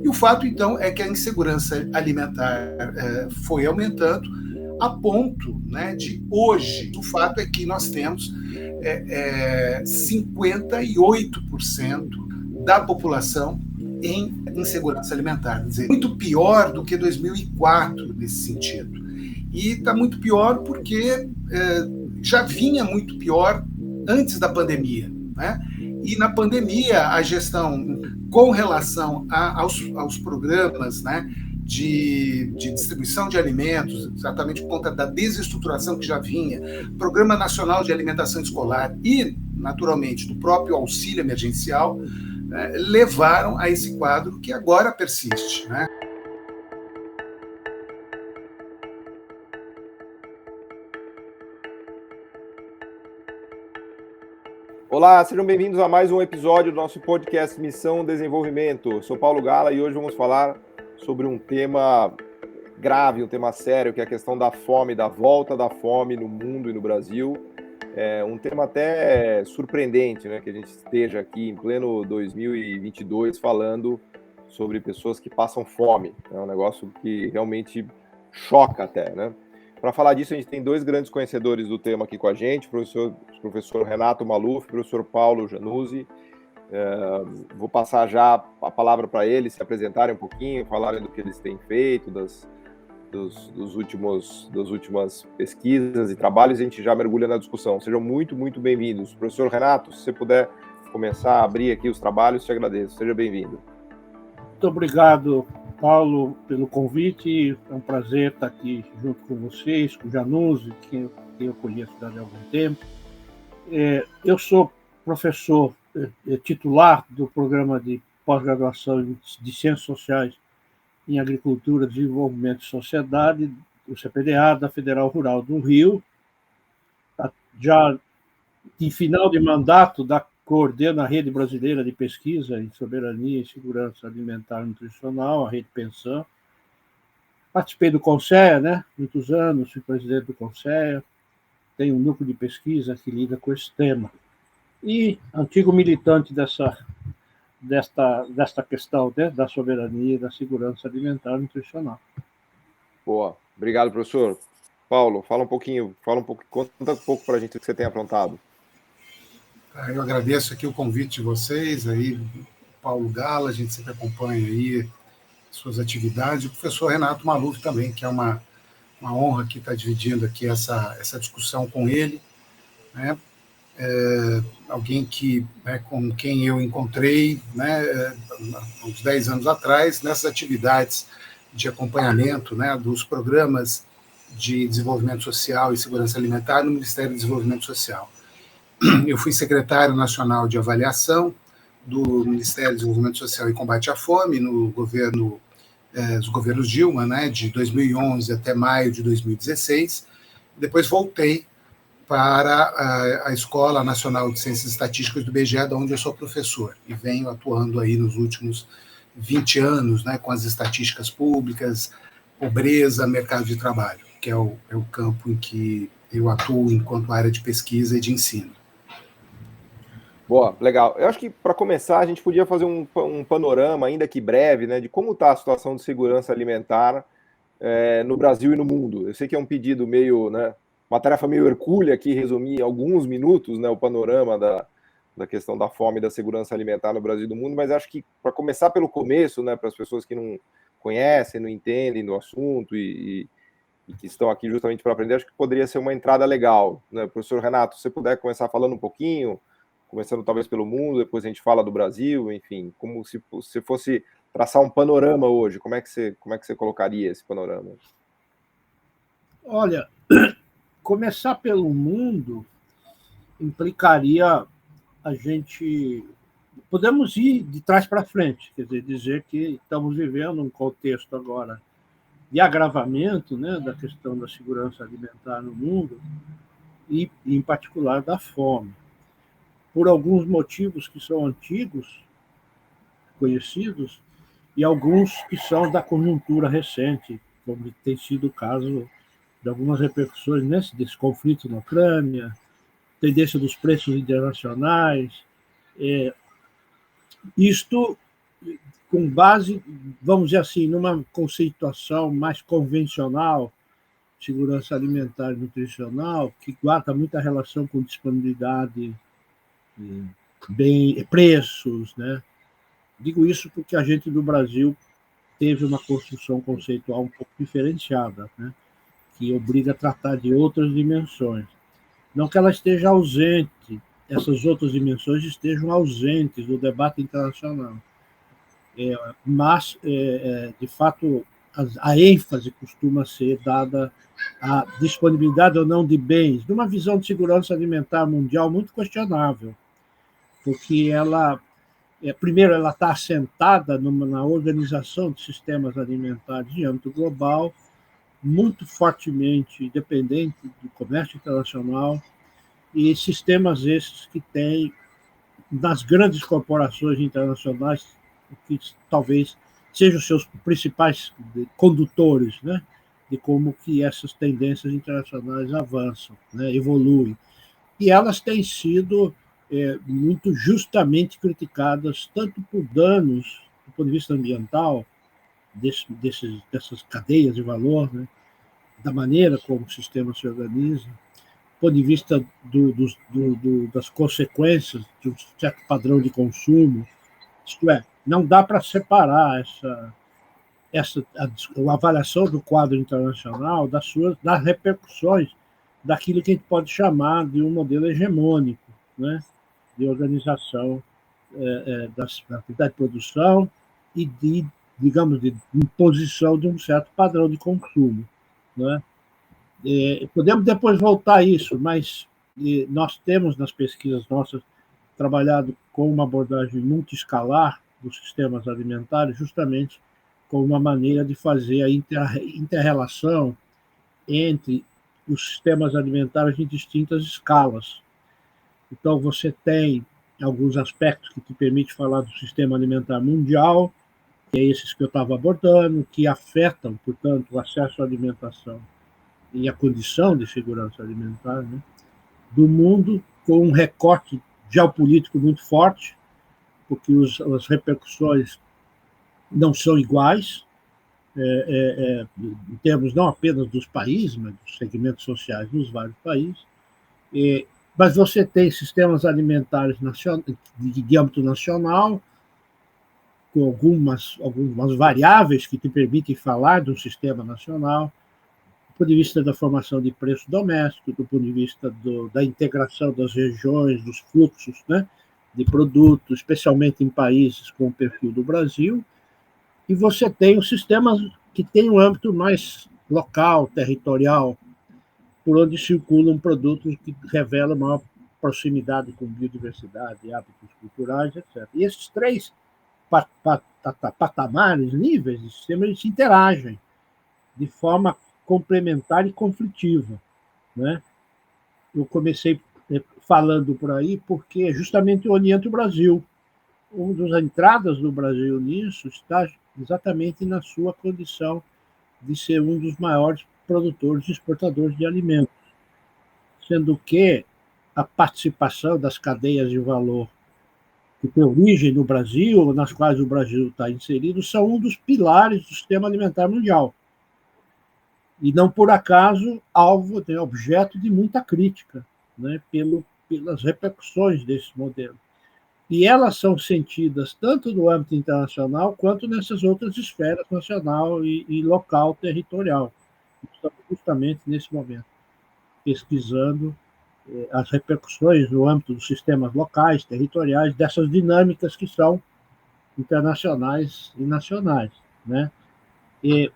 E o fato, então, é que a insegurança alimentar foi aumentando a ponto, né, de hoje, o fato é que nós temos 58% da população em insegurança alimentar, quer dizer, muito pior do que 2004 nesse sentido. E está muito pior porque já vinha muito pior antes da pandemia, né? E na pandemia, a gestão com relação aos programas, né, de distribuição de alimentos, exatamente por conta da desestruturação que já vinha, Programa Nacional de Alimentação Escolar e, naturalmente, do próprio auxílio emergencial, levaram a esse quadro que agora persiste, né? Olá, sejam bem-vindos a mais um episódio do nosso podcast Missão Desenvolvimento. Eu sou Paulo Gala e hoje vamos falar sobre um tema grave, um tema sério, que é a questão da fome, da volta da fome no mundo e no Brasil. É um tema até surpreendente, né, que a gente esteja aqui em pleno 2022 falando sobre pessoas que passam fome. É um negócio que realmente choca até, né? Para falar disso, a gente tem dois grandes conhecedores do tema aqui com a gente, o professor Renato Maluf e o professor Paulo Januzzi. Vou passar já a palavra para eles se apresentarem um pouquinho, falarem do que eles têm feito, das últimas pesquisas e trabalhos, e a gente já mergulha na discussão. Sejam muito, muito bem-vindos. Professor Renato, se você puder começar a abrir aqui os trabalhos, te agradeço. Seja bem-vindo. Muito obrigado, Paulo, pelo convite. É um prazer estar aqui junto com vocês, com o Januzzi, que eu conheço há algum tempo. Eu sou professor titular do programa de pós-graduação de Ciências Sociais em Agricultura, Desenvolvimento e Sociedade, do CPDA, da Federal Rural do Rio. Já em final de mandato, coordena a Rede Brasileira de Pesquisa em Soberania e Segurança Alimentar e Nutricional, a Rede Pensan. Participei do CONSEA, né? Muitos anos, fui presidente do CONSEA. Tenho um núcleo de pesquisa que lida com esse tema. E antigo militante desta questão, né, da soberania e da segurança alimentar e nutricional. Boa. Obrigado, professor. Paulo, conta um pouco para a gente o que você tem aprontado. Eu agradeço aqui o convite de vocês, aí, Paulo Gala, a gente sempre acompanha aí suas atividades, e o professor Renato Maluf também, que é uma honra aqui estar dividindo aqui essa discussão com ele, né? Alguém com quem eu encontrei, né, uns 10 anos atrás, nessas atividades de acompanhamento, né, dos programas de desenvolvimento social e segurança alimentar no Ministério do Desenvolvimento Social. Eu fui secretário nacional de avaliação do Ministério do Desenvolvimento Social e Combate à Fome no governo, os governos Dilma, né, de 2011 até maio de 2016. Depois voltei para a Escola Nacional de Ciências Estatísticas do IBGE, de onde eu sou professor, e venho atuando aí nos últimos 20 anos, né, com as estatísticas públicas, pobreza, mercado de trabalho, que é o campo em que eu atuo enquanto área de pesquisa e de ensino. Boa, legal. Eu acho que, para começar, a gente podia fazer um panorama, ainda que breve, né, de como está a situação de segurança alimentar no Brasil e no mundo. Eu sei que é um pedido meio, né, uma tarefa meio hercúlea aqui, resumir em alguns minutos, né, o panorama da questão da fome e da segurança alimentar no Brasil e no mundo, mas acho que, para começar pelo começo, né, para as pessoas que não conhecem, não entendem do assunto e que estão aqui justamente para aprender, acho que poderia ser uma entrada legal, né? Professor Renato, se você puder começar falando um pouquinho, começando talvez pelo mundo, depois a gente fala do Brasil, enfim, como se você fosse traçar um panorama hoje, como é que você colocaria esse panorama? Olha, começar pelo mundo implicaria a gente... Podemos ir de trás para frente, quer dizer que estamos vivendo um contexto agora de agravamento, né, da questão da segurança alimentar no mundo e, em particular, da fome. Por alguns motivos que são antigos, conhecidos, e alguns que são da conjuntura recente, como tem sido o caso de algumas repercussões desse conflito na Ucrânia, tendência dos preços internacionais, isto com base vamos dizer assim, numa conceituação mais convencional, segurança alimentar e nutricional, que guarda muita relação com disponibilidade, bem, preços, né? Digo isso porque a gente do Brasil teve uma construção conceitual um pouco diferenciada, né? Que obriga a tratar de outras dimensões. Não que ela esteja ausente, essas outras dimensões estejam ausentes do debate internacional, mas, de fato, a ênfase costuma ser dada à disponibilidade ou não de bens, numa visão de segurança alimentar mundial muito questionável, porque ela, primeiro, ela está assentada na organização de sistemas alimentares em âmbito global, muito fortemente dependente do comércio internacional, e sistemas esses que têm, nas grandes corporações internacionais, que talvez sejam os seus principais condutores, né, de como que essas tendências internacionais avançam, né, evoluem. E elas têm sido muito justamente criticadas, tanto por danos do ponto de vista ambiental, dessas cadeias de valor, né, da maneira como o sistema se organiza, do ponto de vista das consequências de um certo padrão de consumo. Isto é, não dá para separar a avaliação do quadro internacional das repercussões daquilo que a gente pode chamar de um modelo hegemônico, né, de organização da atividade de produção e digamos, de imposição de um certo padrão de consumo, né? Podemos depois voltar a isso, mas nós temos nas pesquisas nossas trabalhado com uma abordagem multiescalar dos sistemas alimentares, justamente como uma maneira de fazer a inter-relação entre os sistemas alimentares em distintas escalas. Então, você tem alguns aspectos que te permitem falar do sistema alimentar mundial, que é esses que eu estava abordando, que afetam, portanto, o acesso à alimentação e a condição de segurança alimentar, né, do mundo, com um recorte geopolítico muito forte, porque as repercussões não são iguais, em termos não apenas dos países, mas dos segmentos sociais dos vários países. Mas você tem sistemas alimentares de âmbito nacional, com algumas variáveis que te permitem falar de um sistema nacional, do ponto de vista da formação de preço doméstico, do ponto de vista da integração das regiões, dos fluxos, né, de produtos, especialmente em países com o perfil do Brasil, e você tem os sistemas que têm um âmbito mais local, territorial, por onde circulam produtos que revelam maior proximidade com biodiversidade, hábitos culturais, etc. E esses três patamares, níveis de sistema, eles se interagem de forma complementar e conflitiva, né? Eu comecei falando por aí porque é justamente onde o Brasil. Uma das entradas do Brasil nisso está exatamente na sua condição de ser um dos maiores produtores e exportadores de alimentos, sendo que a participação das cadeias de valor que tem origem no Brasil, nas quais o Brasil está inserido, são um dos pilares do sistema alimentar mundial. E não por acaso objeto de muita crítica, né, pelas repercussões desse modelo. E elas são sentidas tanto no âmbito internacional quanto nessas outras esferas, nacional e local, territorial. Estamos justamente nesse momento pesquisando as repercussões no âmbito dos sistemas locais, territoriais, dessas dinâmicas que são internacionais e nacionais, né?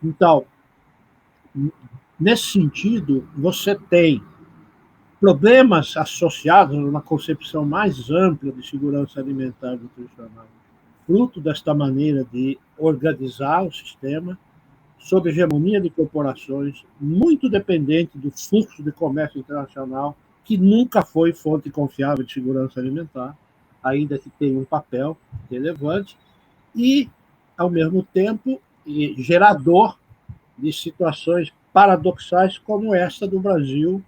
Então, nesse sentido, você tem problemas associados a uma concepção mais ampla de segurança alimentar e nutricional, fruto desta maneira de organizar o sistema sob hegemonia de corporações, muito dependente do fluxo de comércio internacional, que nunca foi fonte confiável de segurança alimentar, ainda que tenha um papel relevante, e, ao mesmo tempo, gerador de situações paradoxais como essa do Brasil,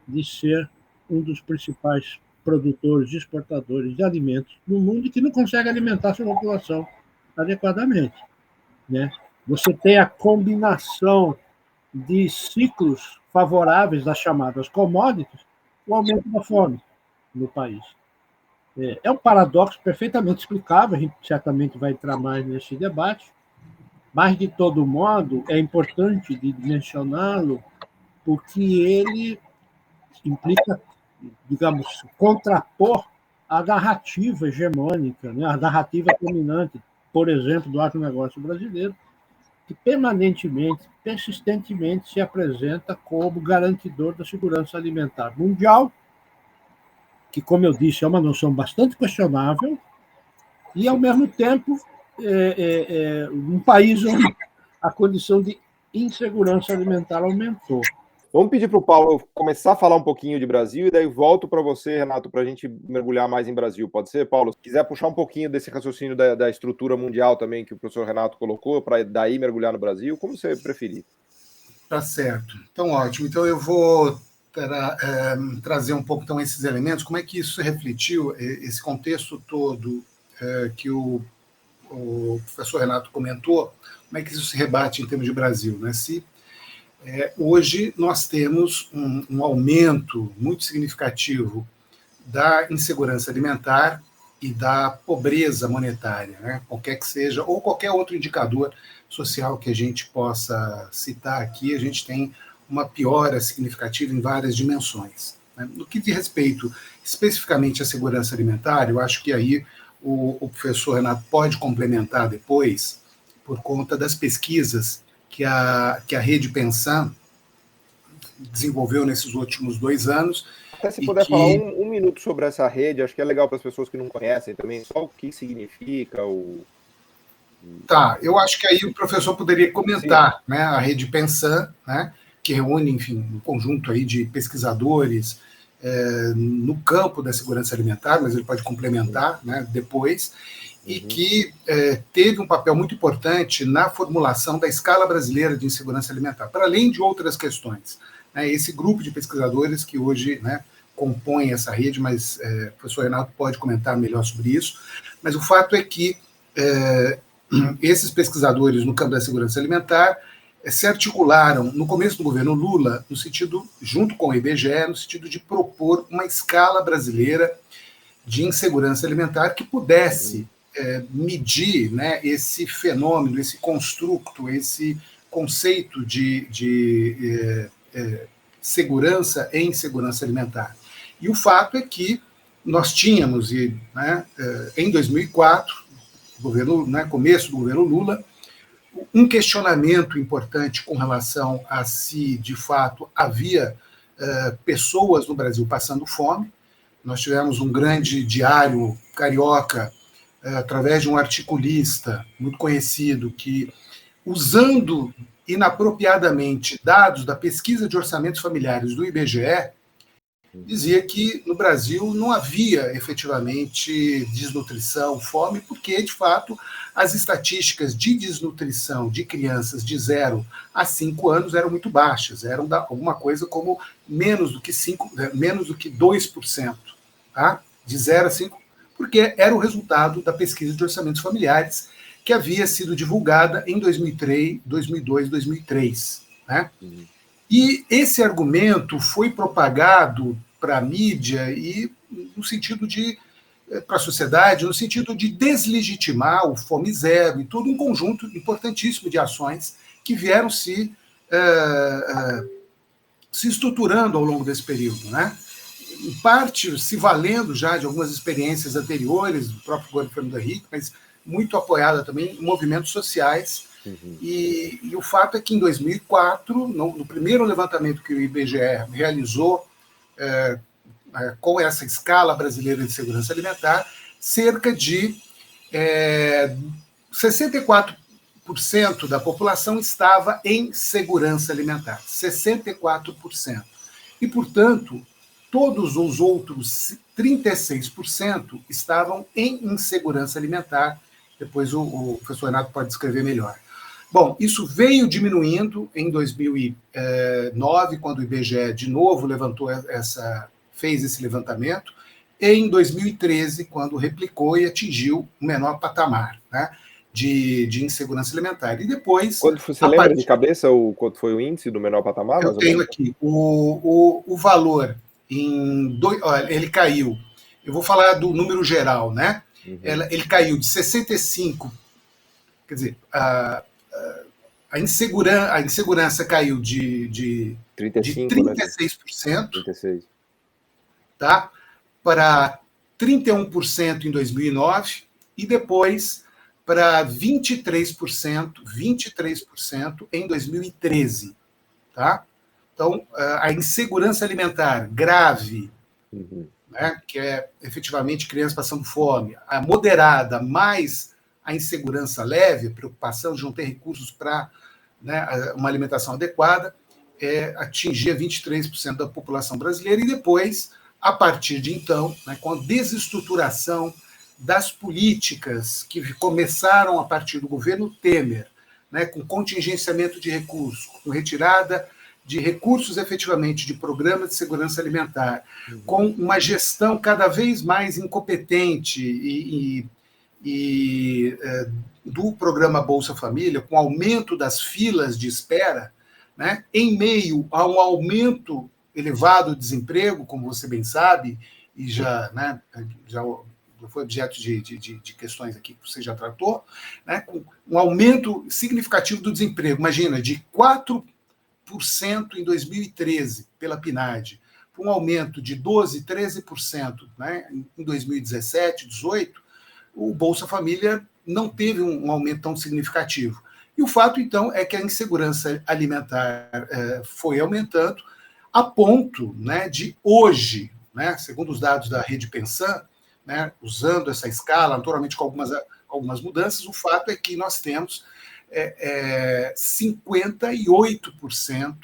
de ser um dos principais produtores e exportadores de alimentos no mundo e que não consegue alimentar sua população adequadamente. né? Você tem a combinação de ciclos favoráveis das chamadas commodities, o aumento da fome no país. É um paradoxo perfeitamente explicável, a gente certamente vai entrar mais nesse debate, mas, de todo modo, é importante de mencioná-lo, porque ele implica, digamos, contrapor a narrativa hegemônica, né? A narrativa dominante, por exemplo, do agronegócio brasileiro, que permanentemente, persistentemente se apresenta como garantidor da segurança alimentar mundial, que, como eu disse, é uma noção bastante questionável, e, ao mesmo tempo, um país onde a condição de insegurança alimentar aumentou. Vamos pedir para o Paulo começar a falar um pouquinho de Brasil e daí volto para você, Renato, para a gente mergulhar mais em Brasil. Pode ser, Paulo? Se quiser puxar um pouquinho desse raciocínio da estrutura mundial também que o professor Renato colocou, para daí mergulhar no Brasil, como você preferir. Tá certo. Então, ótimo. Então, eu vou trazer um pouco então, esses elementos, como é que isso refletiu, esse contexto todo que o professor Renato comentou, como é que isso se rebate em termos de Brasil, né? Se hoje nós temos um aumento muito significativo da insegurança alimentar e da pobreza monetária, né? Qualquer que seja, ou qualquer outro indicador social que a gente possa citar aqui, a gente tem uma piora significativa em várias dimensões, né? No que diz respeito especificamente à segurança alimentar, eu acho que aí o professor Renato pode complementar depois, por conta das pesquisas que a Rede Pensan desenvolveu nesses últimos 2 anos. Até se puder falar um minuto sobre essa rede, acho que é legal para as pessoas que não conhecem também, só o que significa o... Tá, eu acho que aí o professor poderia comentar, né, a Rede Pensan, né, que reúne, enfim, um conjunto aí de pesquisadores no campo da segurança alimentar, mas ele pode complementar, né, depois, e que teve um papel muito importante na formulação da escala brasileira de insegurança alimentar, para além de outras questões. Né, esse grupo de pesquisadores que hoje, né, compõe essa rede, mas o professor Renato pode comentar melhor sobre isso, mas o fato é que esses pesquisadores no campo da segurança alimentar se articularam no começo do governo Lula, no sentido, junto com o IBGE, no sentido de propor uma escala brasileira de insegurança alimentar que pudesse medir, né, esse fenômeno, esse construto, esse conceito de segurança e insegurança alimentar. E o fato é que nós tínhamos, né, em 2004, governo, né, começo do governo Lula, um questionamento importante com relação a se, de fato, havia pessoas no Brasil passando fome. Nós tivemos um grande diário carioca, através de um articulista muito conhecido, que, usando inapropriadamente dados da pesquisa de orçamentos familiares do IBGE, dizia que no Brasil não havia efetivamente desnutrição, fome, porque, de fato, as estatísticas de desnutrição de crianças de 0 a 5 anos eram muito baixas, eram alguma coisa como menos do que 2%, tá? De 0 a 5, porque era o resultado da pesquisa de orçamentos familiares que havia sido divulgada em 2003, 2002, 2003, né? E esse argumento foi propagado para a mídia e no sentido de, para a sociedade, no sentido de deslegitimar o Fome Zero e todo um conjunto importantíssimo de ações que vieram se estruturando ao longo desse período, né? Em parte se valendo já de algumas experiências anteriores do próprio governo Fernando Henrique, mas muito apoiada também em movimentos sociais. E o fato é que em 2004, no primeiro levantamento que o IBGE realizou com essa escala brasileira de segurança alimentar, cerca de 64% da população estava em segurança alimentar. 64%. E, portanto, todos os outros 36% estavam em insegurança alimentar. Depois o professor Renato pode descrever melhor. Bom, isso veio diminuindo em 2009, quando o IBGE de novo fez esse levantamento, e em 2013, quando replicou e atingiu o menor patamar, né? de insegurança alimentar. E depois... Você lembra de cabeça quanto foi o índice do menor patamar? Eu tenho aqui. O valor, olha, ele caiu. Eu vou falar do número geral, né? Uhum. Ele caiu de 65%, quer dizer, a insegurança caiu de 36%, 36%, tá? Para 31% em 2009 e depois para 23% em 2013, tá? Então, a insegurança alimentar grave, né, que é efetivamente crianças passando fome, a moderada mais a insegurança leve, a preocupação de não ter recursos para, né, uma alimentação adequada, atingia 23% da população brasileira e depois, a partir de então, né, com a desestruturação das políticas que começaram a partir do governo Temer, né, com contingenciamento de recursos, com retirada de recursos efetivamente de programas de segurança alimentar, com uma gestão cada vez mais incompetente do programa Bolsa Família, com aumento das filas de espera, né, em meio a um aumento elevado do desemprego, como você bem sabe, e já foi objeto de questões aqui que você já tratou, né, com um aumento significativo do desemprego. Imagina, de 4% em 2013, pela PNAD, para um aumento de 12%, 13%, né, em 2017, 2018, o Bolsa Família não teve um aumento tão significativo. E o fato, então, é que a insegurança alimentar foi aumentando a ponto, né, de hoje, né, segundo os dados da Rede Pensan, né, usando essa escala, naturalmente com algumas mudanças, o fato é que nós temos 58%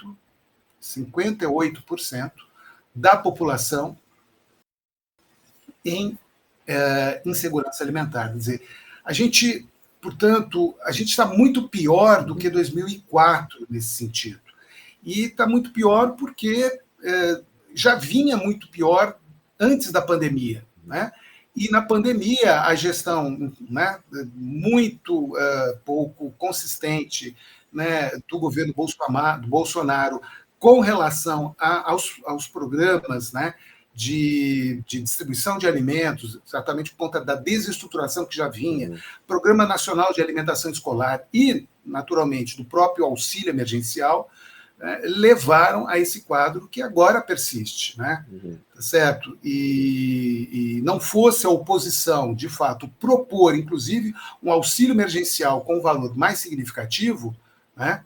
da população em insegurança alimentar. Quer dizer, portanto, a gente está muito pior do que 2004 nesse sentido. E está muito pior porque já vinha muito pior antes da pandemia, né? E na pandemia, a gestão, né, muito pouco consistente, né, do governo Bolsonaro com relação aos programas, né, de distribuição de alimentos, exatamente por conta da desestruturação que já vinha, Programa Nacional de Alimentação Escolar e, naturalmente, do próprio auxílio emergencial, levaram a esse quadro que agora persiste, né? Tá certo? E não fosse a oposição, de fato, propor, inclusive, um auxílio emergencial com um valor mais significativo, né?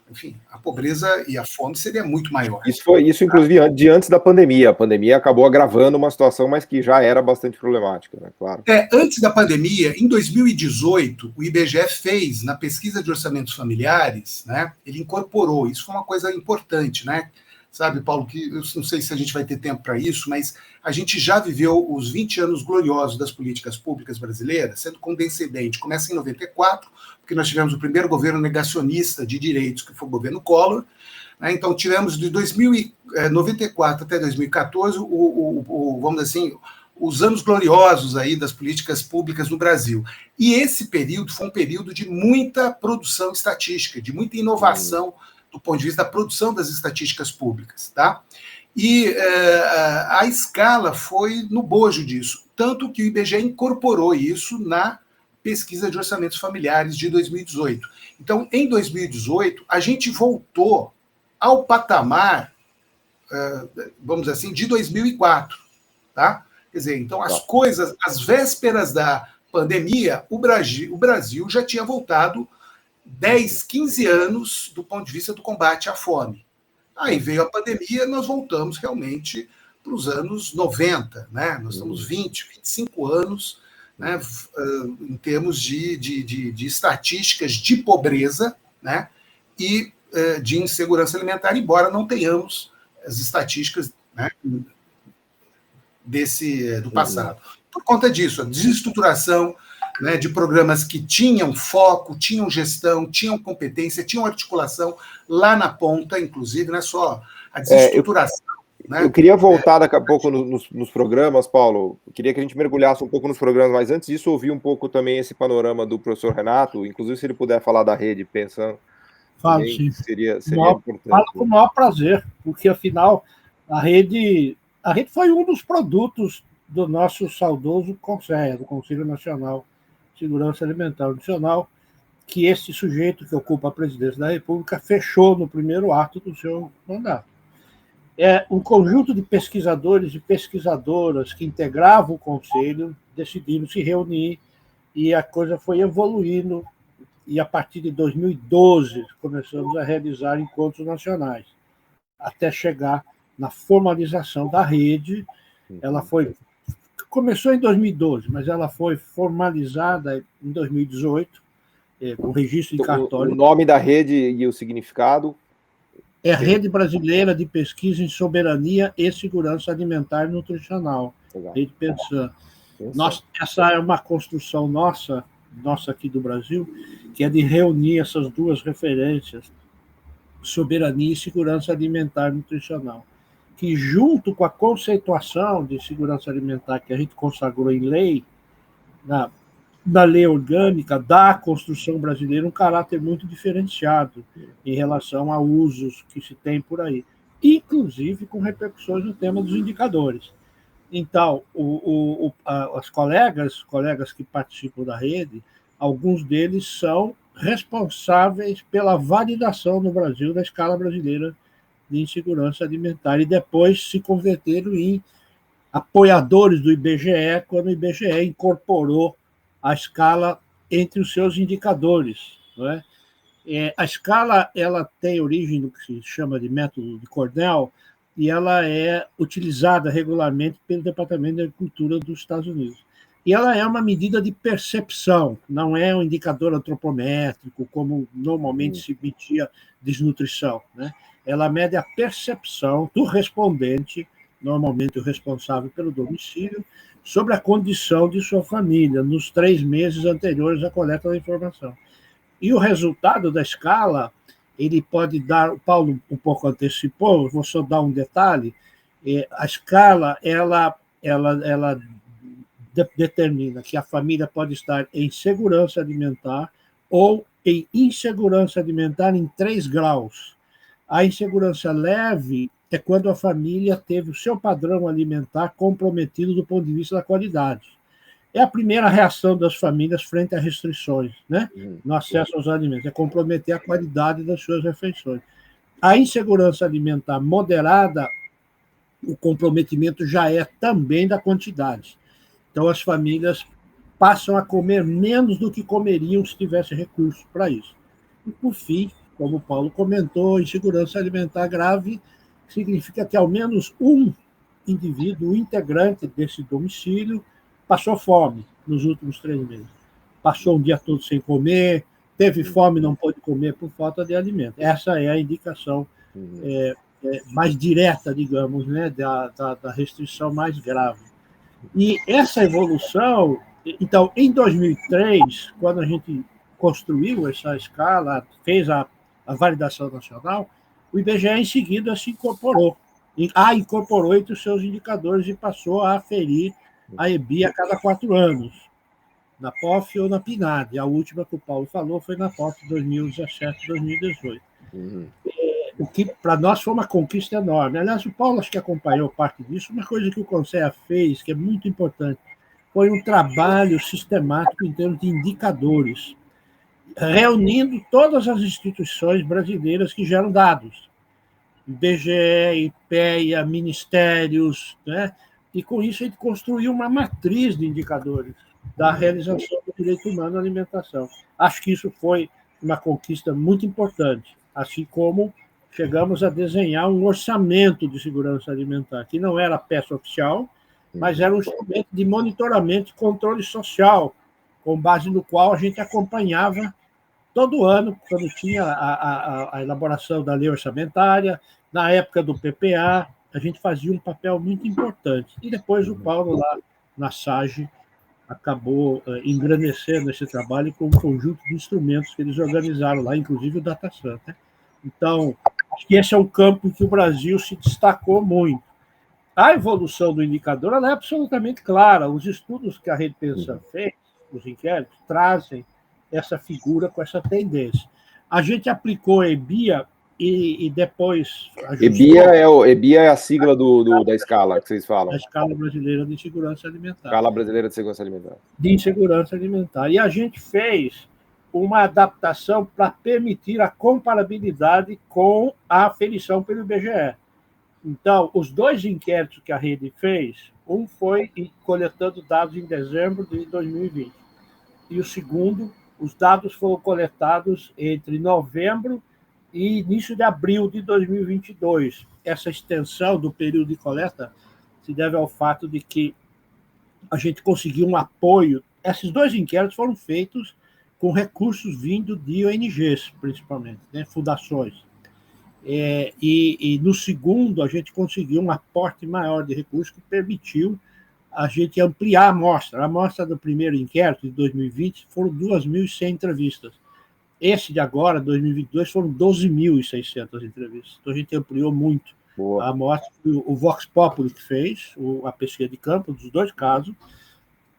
Enfim, a pobreza e a fome seria muito maior. Isso inclusive, de antes da pandemia. A pandemia acabou agravando uma situação, mas que já era bastante problemática, né? Claro. Antes da pandemia, em 2018, o IBGE fez, na pesquisa de orçamentos familiares, né, ele incorporou, isso foi uma coisa importante, né? Sabe, Paulo, que eu não sei se a gente vai ter tempo para isso, mas a gente já viveu os 20 anos gloriosos das políticas públicas brasileiras, sendo condescendente. Começa em 94, porque nós tivemos o primeiro governo negacionista de direitos, que foi o governo Collor, né? Então, tivemos de 94 até 2014, vamos dizer assim, os anos gloriosos aí das políticas públicas no Brasil. E esse período foi um período de muita produção estatística, de muita inovação do ponto de vista da produção das estatísticas públicas, tá? E a escala foi no bojo disso, tanto que o IBGE incorporou isso na pesquisa de orçamentos familiares de 2018. Então, em 2018, a gente voltou ao patamar, vamos dizer assim, de 2004, tá? Quer dizer, então as coisas, às vésperas da pandemia, o Brasil já tinha voltado 10, 15 anos do ponto de vista do combate à fome. Aí veio a pandemia, nós voltamos realmente para os anos 90, né? Nós estamos 20, 25 anos, né, em termos de estatísticas de pobreza, né, e de insegurança alimentar, embora não tenhamos as estatísticas, né, do passado. Por conta disso, a desestruturação, né, de programas que tinham foco, tinham gestão, tinham competência, tinham articulação lá na ponta, inclusive, não é só a desestruturação né? Eu queria voltar daqui a pouco nos programas, Paulo. Eu queria que a gente mergulhasse um pouco nos programas, mas antes disso, ouvir um pouco também esse panorama do professor Renato, inclusive se ele puder falar da rede, pensando, Falo, também sim. seria Falo importante. com o maior prazer, porque, afinal, a rede foi um dos produtos do nosso saudoso CONSEA, do Conselho Nacional de Segurança Alimentar Nutricional, que esse sujeito que ocupa a presidência da República fechou no primeiro ato do seu mandato. Um conjunto de pesquisadores e pesquisadoras que integravam o conselho decidiram se reunir e a coisa foi evoluindo, e a partir de 2012 começamos a realizar encontros nacionais, até chegar na formalização da rede. Ela começou em 2012, mas ela foi formalizada em 2018, com registro em cartório. O nome da rede e o significado? É a Rede Brasileira de Pesquisa em Soberania e Segurança Alimentar e Nutricional. Rede Pensan. Essa é uma construção nossa aqui do Brasil, que é de reunir essas duas referências, soberania e segurança alimentar e nutricional, que, junto com a conceituação de segurança alimentar que a gente consagrou em lei, na lei orgânica, dá à construção brasileira um caráter muito diferenciado em relação a usos que se tem por aí, inclusive com repercussões no tema dos indicadores. Então, os colegas que participam da rede, alguns deles são responsáveis pela validação no Brasil da escala brasileira de insegurança alimentar, e depois se converteram em apoiadores do IBGE, quando o IBGE incorporou a escala entre os seus indicadores. Não é? A escala ela tem origem no que se chama de método de Cornell, e ela é utilizada regularmente pelo Departamento de Agricultura dos Estados Unidos. E ela é uma medida de percepção, não é um indicador antropométrico, como normalmente se media desnutrição. Né? Ela mede a percepção do respondente, normalmente o responsável pelo domicílio, sobre a condição de sua família nos 3 meses anteriores à coleta da informação. E o resultado da escala, ele pode dar, o Paulo um pouco antecipou, vou só dar um detalhe, a escala, ela determina que a família pode estar em segurança alimentar ou em insegurança alimentar em 3 graus. A insegurança leve é quando a família teve o seu padrão alimentar comprometido do ponto de vista da qualidade. É a primeira reação das famílias frente a restrições, né? No acesso aos alimentos, é comprometer a qualidade das suas refeições. A insegurança alimentar moderada, o comprometimento já é também da quantidade. Então, as famílias passam a comer menos do que comeriam se tivesse recurso para isso. E, por fim, como o Paulo comentou, insegurança alimentar grave significa que ao menos um indivíduo, integrante desse domicílio, passou fome nos últimos 3 meses. Passou um dia todo sem comer, teve fome e não pôde comer por falta de alimento. Essa é a indicação mais direta, digamos, né, da restrição mais grave. E essa evolução, então, em 2003, quando a gente construiu essa escala, fez a validação nacional, o IBGE em seguida se incorporou. Incorporou entre os seus indicadores e passou a aferir a EBI a cada 4 anos, na POF ou na PNAD. A última que o Paulo falou foi na POF 2017-2018. O que para nós foi uma conquista enorme. Aliás, o Paulo acho que acompanhou parte disso. Uma coisa que o CONSEA fez, que é muito importante, foi um trabalho sistemático em termos de indicadores, reunindo todas as instituições brasileiras que geram dados, IBGE, IPEA, ministérios, né? E com isso a gente construiu uma matriz de indicadores da realização do direito humano à alimentação. Acho que isso foi uma conquista muito importante, assim como chegamos a desenhar um orçamento de segurança alimentar, que não era peça oficial, mas era um instrumento de monitoramento e controle social, com base no qual a gente acompanhava todo ano, quando tinha a elaboração da lei orçamentária, na época do PPA, a gente fazia um papel muito importante. E depois o Paulo, lá na SAGE, acabou engrandecendo esse trabalho com um conjunto de instrumentos que eles organizaram lá, inclusive o DataSan. Né? Então, acho que esse é um campo em que o Brasil se destacou muito. a evolução do indicador ela é absolutamente clara. Os estudos que a Rede Pensa fez, os inquéritos, trazem essa figura com essa tendência. A gente aplicou a EBIA e depois ajustou. EBIA é a sigla da escala que vocês falam. A Escala Brasileira de Insegurança Alimentar. Escala Brasileira de Segurança Alimentar. De insegurança alimentar. E a gente fez uma adaptação para permitir a comparabilidade com a aferição pelo IBGE. Então, os 2 inquéritos que a rede fez, um foi coletando dados em dezembro de 2020, e o segundo, os dados foram coletados entre novembro e início de abril de 2022. Essa extensão do período de coleta se deve ao fato de que a gente conseguiu um apoio. Esses 2 inquéritos foram feitos com recursos vindos de ONGs, principalmente, né, fundações. E no segundo, a gente conseguiu um aporte maior de recursos que permitiu a gente ampliar a amostra. A amostra do primeiro inquérito, de 2020, foram 2.100 entrevistas. Esse de agora, 2022, foram 12.600 entrevistas. Então, a gente ampliou muito. Boa. A amostra. O Vox Populi que fez, a pesquisa de campo, dos 2 casos.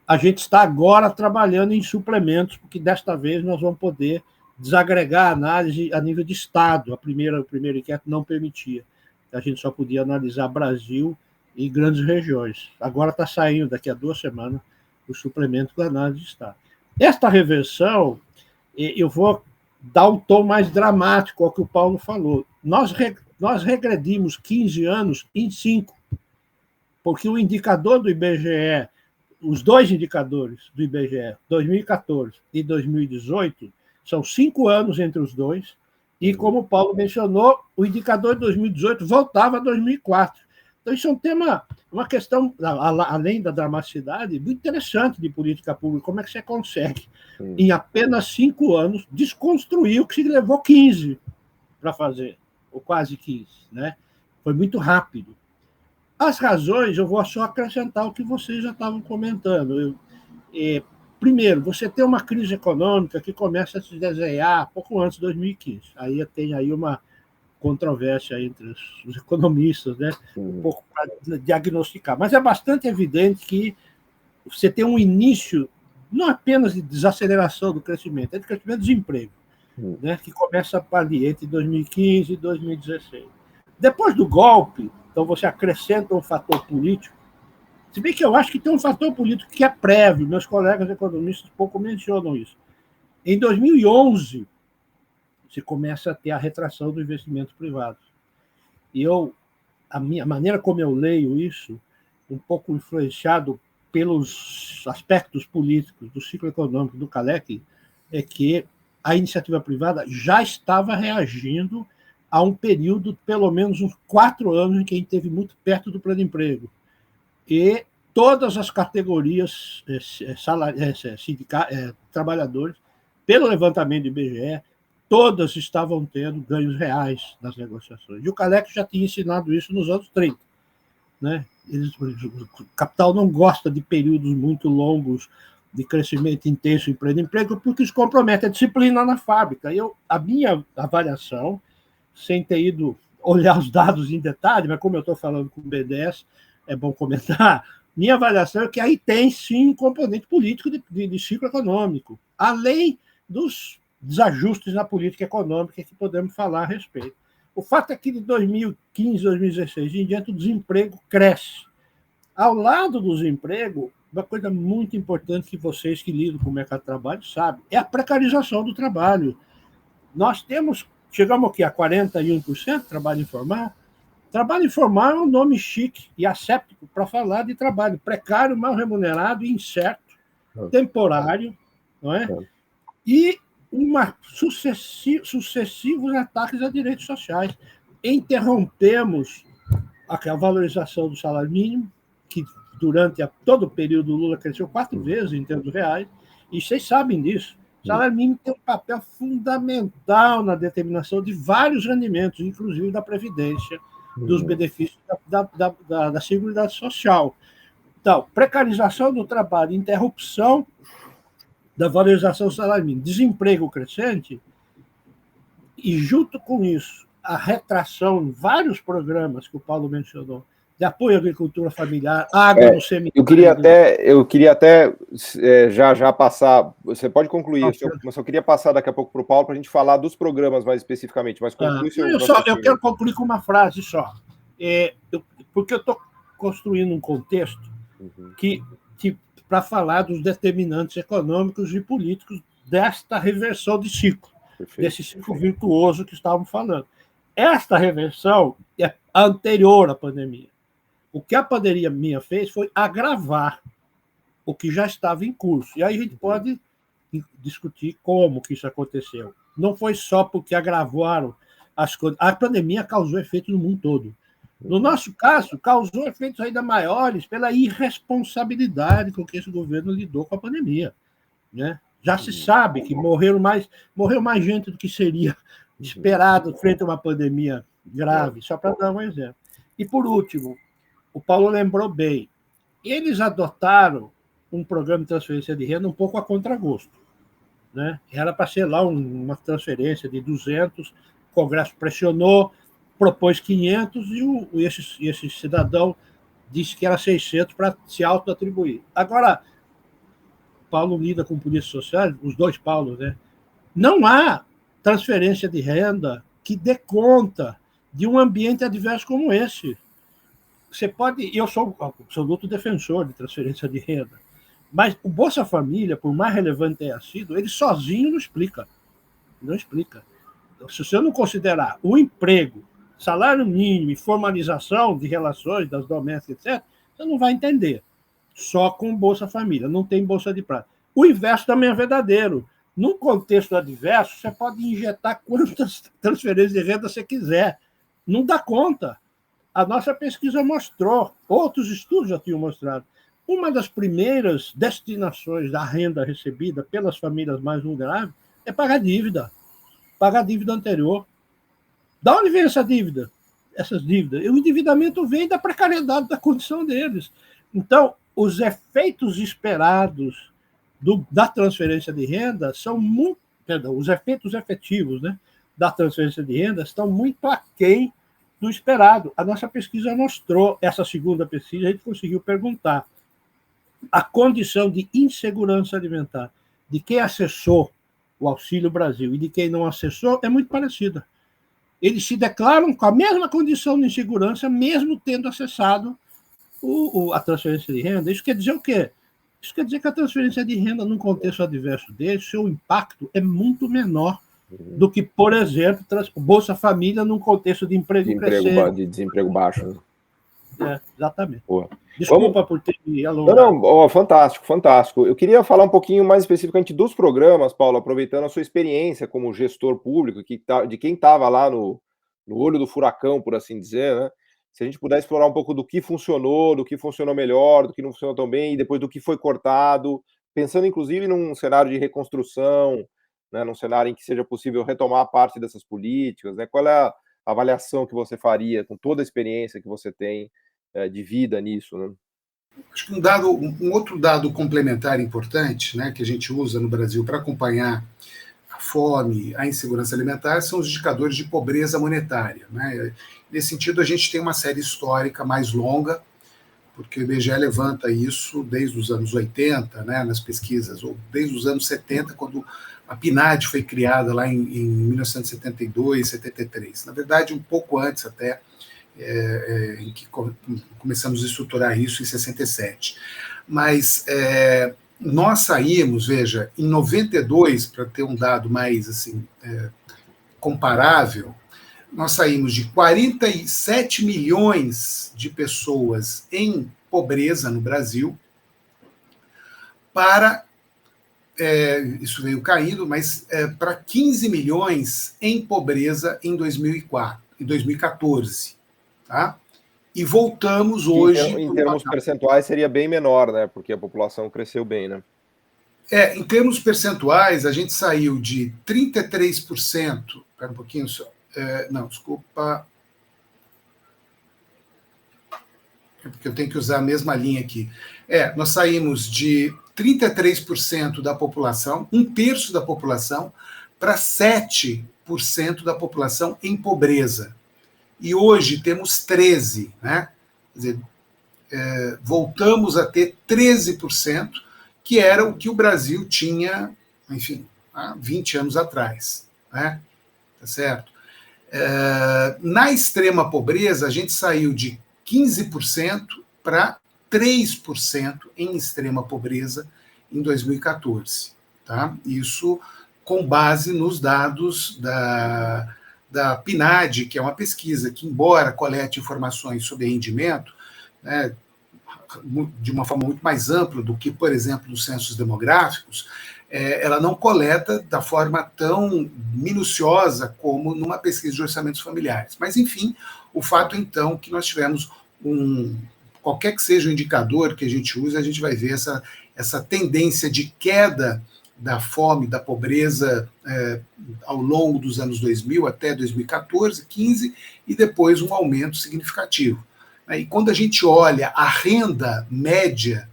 A gente está agora trabalhando em suplementos, porque desta vez nós vamos poder desagregar a análise a nível de Estado. O primeiro inquérito não permitia. A gente só podia analisar Brasil e grandes regiões. Agora está saindo, daqui a 2 semanas, o suplemento da análise de Estado. Esta reversão, eu vou dar um tom mais dramático ao que o Paulo falou. Nós regredimos 15 anos em 5, porque o indicador do IBGE, os 2 indicadores do IBGE, 2014 e 2018, são 5 anos entre os 2, e, como o Paulo mencionou, o indicador de 2018 voltava a 2004. Então, isso é um tema, uma questão, além da dramaticidade, muito interessante de política pública. Como é que você consegue, em apenas 5 anos, desconstruir o que se levou 15 para fazer, ou quase 15, né? Foi muito rápido. As razões, eu vou só acrescentar o que vocês já estavam comentando. Primeiro, você tem uma crise econômica que começa a se desenhar pouco antes de 2015. Aí tem aí uma controvérsia entre os economistas, né? Um pouco para diagnosticar. Mas é bastante evidente que você tem um início, não apenas de desaceleração do crescimento, é de crescimento do desemprego, né? Que começa ali entre 2015 e 2016. Depois do golpe, então você acrescenta um fator político, se bem que eu acho que tem um fator político que é prévio, meus colegas economistas pouco mencionam isso. Em 2011, você começa a ter a retração do investimento privado. E a maneira como eu leio isso, um pouco influenciado pelos aspectos políticos do ciclo econômico do Kalecki, é que a iniciativa privada já estava reagindo a um período de pelo menos uns 4 anos em que a gente esteve muito perto do pleno emprego. E todas as categorias trabalhadores, pelo levantamento do IBGE, todas estavam tendo ganhos reais nas negociações. E o Kalecki já tinha ensinado isso nos anos 30. Né? O capital não gosta de períodos muito longos de crescimento intenso em pleno emprego, porque isso compromete a disciplina na fábrica. A minha avaliação, sem ter ido olhar os dados em detalhe, mas como eu estou falando com o BNDES, é bom comentar, minha avaliação é que aí tem, sim, um componente político de ciclo econômico, além dos desajustes na política econômica que podemos falar a respeito. O fato é que de 2015, 2016 em diante, o desemprego cresce. Ao lado do desemprego, uma coisa muito importante que vocês que lidam com o mercado de trabalho sabem, é a precarização do trabalho. Nós chegamos aqui a 41% de trabalho informal. Trabalho informal é um nome chique e asséptico para falar de trabalho precário, mal remunerado, incerto, temporário, não é? E sucessivos ataques a direitos sociais. Interrompemos a valorização do salário mínimo, que durante todo o período Lula cresceu 4 vezes em termos reais, e vocês sabem disso. O salário mínimo tem um papel fundamental na determinação de vários rendimentos, inclusive da Previdência, dos benefícios da Seguridade Social. Então, precarização do trabalho, interrupção da valorização do salário mínimo, desemprego crescente, e, junto com isso, a retração em vários programas que o Paulo mencionou, de apoio à agricultura familiar, água no semiárido. Eu queria até já passar. Você pode concluir, mas eu queria passar daqui a pouco para o Paulo para a gente falar dos programas mais especificamente. Mas conclui eu quero concluir com uma frase só. Porque eu estou construindo um contexto que para falar dos determinantes econômicos e políticos desta reversão de ciclo, desse ciclo virtuoso que estávamos falando. Esta reversão é anterior à pandemia. O que a pandemia fez foi agravar o que já estava em curso. E aí a gente pode discutir como que isso aconteceu. Não foi só porque agravaram as coisas. A pandemia causou efeito no mundo todo. No nosso caso, causou efeitos ainda maiores pela irresponsabilidade com que esse governo lidou com a pandemia. Né? Já se sabe que morreu mais gente do que seria esperado frente a uma pandemia grave, só para dar um exemplo. E, por último, o Paulo lembrou bem, eles adotaram um programa de transferência de renda um pouco a contragosto. Né? Era para ser lá uma transferência de 200, o Congresso pressionou, propôs 500 e esse cidadão disse que era 600 para se auto-atribuir. Agora, Paulo lida com políticas sociais, os dois Paulos, né? Não há transferência de renda que dê conta de um ambiente adverso como esse. Você pode. Eu sou absoluto defensor de transferência de renda, mas o Bolsa Família, por mais relevante tenha sido, ele sozinho não explica. Não explica. Se você não considerar o emprego, salário mínimo e formalização de relações das domésticas, etc., você não vai entender. Só com Bolsa Família, não tem Bolsa de Prata. O inverso também é verdadeiro. Num contexto adverso, você pode injetar quantas transferências de renda você quiser. Não dá conta. A nossa pesquisa mostrou, outros estudos já tinham mostrado, uma das primeiras destinações da renda recebida pelas famílias mais vulneráveis é pagar a dívida anterior. Da onde vem essa dívida? Essas dívidas? O endividamento vem da precariedade da condição deles. Então, os efeitos esperados da transferência de renda são muito... Perdão, os efeitos efetivos, né, da transferência de renda estão muito aquém do esperado. A nossa pesquisa mostrou, essa segunda pesquisa, a gente conseguiu perguntar a condição de insegurança alimentar de quem acessou o Auxílio Brasil e de quem não acessou é muito parecida. Eles se declaram com a mesma condição de insegurança, mesmo tendo acessado a transferência de renda. Isso quer dizer o quê? Isso quer dizer que a transferência de renda, num contexto adverso dele, seu impacto é muito menor do que, por exemplo, Bolsa Família num contexto de de desemprego baixo. Exatamente. Boa. Desculpa por ter alongado. Não, fantástico, fantástico. Eu queria falar um pouquinho mais especificamente dos programas, Paulo, aproveitando a sua experiência como gestor público, de quem estava lá no olho do furacão, por assim dizer, né? Se a gente puder explorar um pouco do que funcionou melhor, do que não funcionou tão bem, e depois do que foi cortado, pensando inclusive num cenário de reconstrução, né, num cenário em que seja possível retomar parte dessas políticas, né? Qual é a avaliação que você faria com toda a experiência que você tem de vida nisso, né? Acho que um outro dado complementar importante, né, que a gente usa no Brasil para acompanhar a fome, a insegurança alimentar, são os indicadores de pobreza monetária. Né? Nesse sentido, a gente tem uma série histórica mais longa, porque o IBGE levanta isso desde os anos 80, né, nas pesquisas, ou desde os anos 70, quando a PNAD foi criada lá em 1972, 73. Na verdade, um pouco antes até, em que começamos a estruturar isso em 67. Mas nós saímos, veja, em 92, para ter um dado mais assim, comparável, nós saímos de 47 milhões de pessoas em pobreza no Brasil para, isso veio caindo, mas para 15 milhões em pobreza em 2014. Tá? E voltamos hoje... Em termos percentuais seria bem menor, né? Porque a população cresceu bem, né? Em termos percentuais, a gente saiu de 33%... Espera um pouquinho só. Não, desculpa. É porque eu tenho que usar a mesma linha aqui. Nós saímos de 33% da população, 1/3 da população, para 7% da população em pobreza. E hoje temos 13%, né? dizer, voltamos a ter 13%, que era o que o Brasil tinha, enfim, há 20 anos atrás. Né? Tá certo? Na extrema pobreza, a gente saiu de 15% para 3% em extrema pobreza em 2014. Tá? Isso com base nos dados da PNAD, que é uma pesquisa que, embora colete informações sobre rendimento, né, de uma forma muito mais ampla do que, por exemplo, nos censos demográficos, ela não coleta da forma tão minuciosa como numa pesquisa de orçamentos familiares. Mas, enfim, o fato, então, que nós tivemos qualquer que seja o indicador que a gente use, a gente vai ver essa tendência de queda da fome, da pobreza ao longo dos anos 2000 até 2014, 15, e depois um aumento significativo. E quando a gente olha a renda média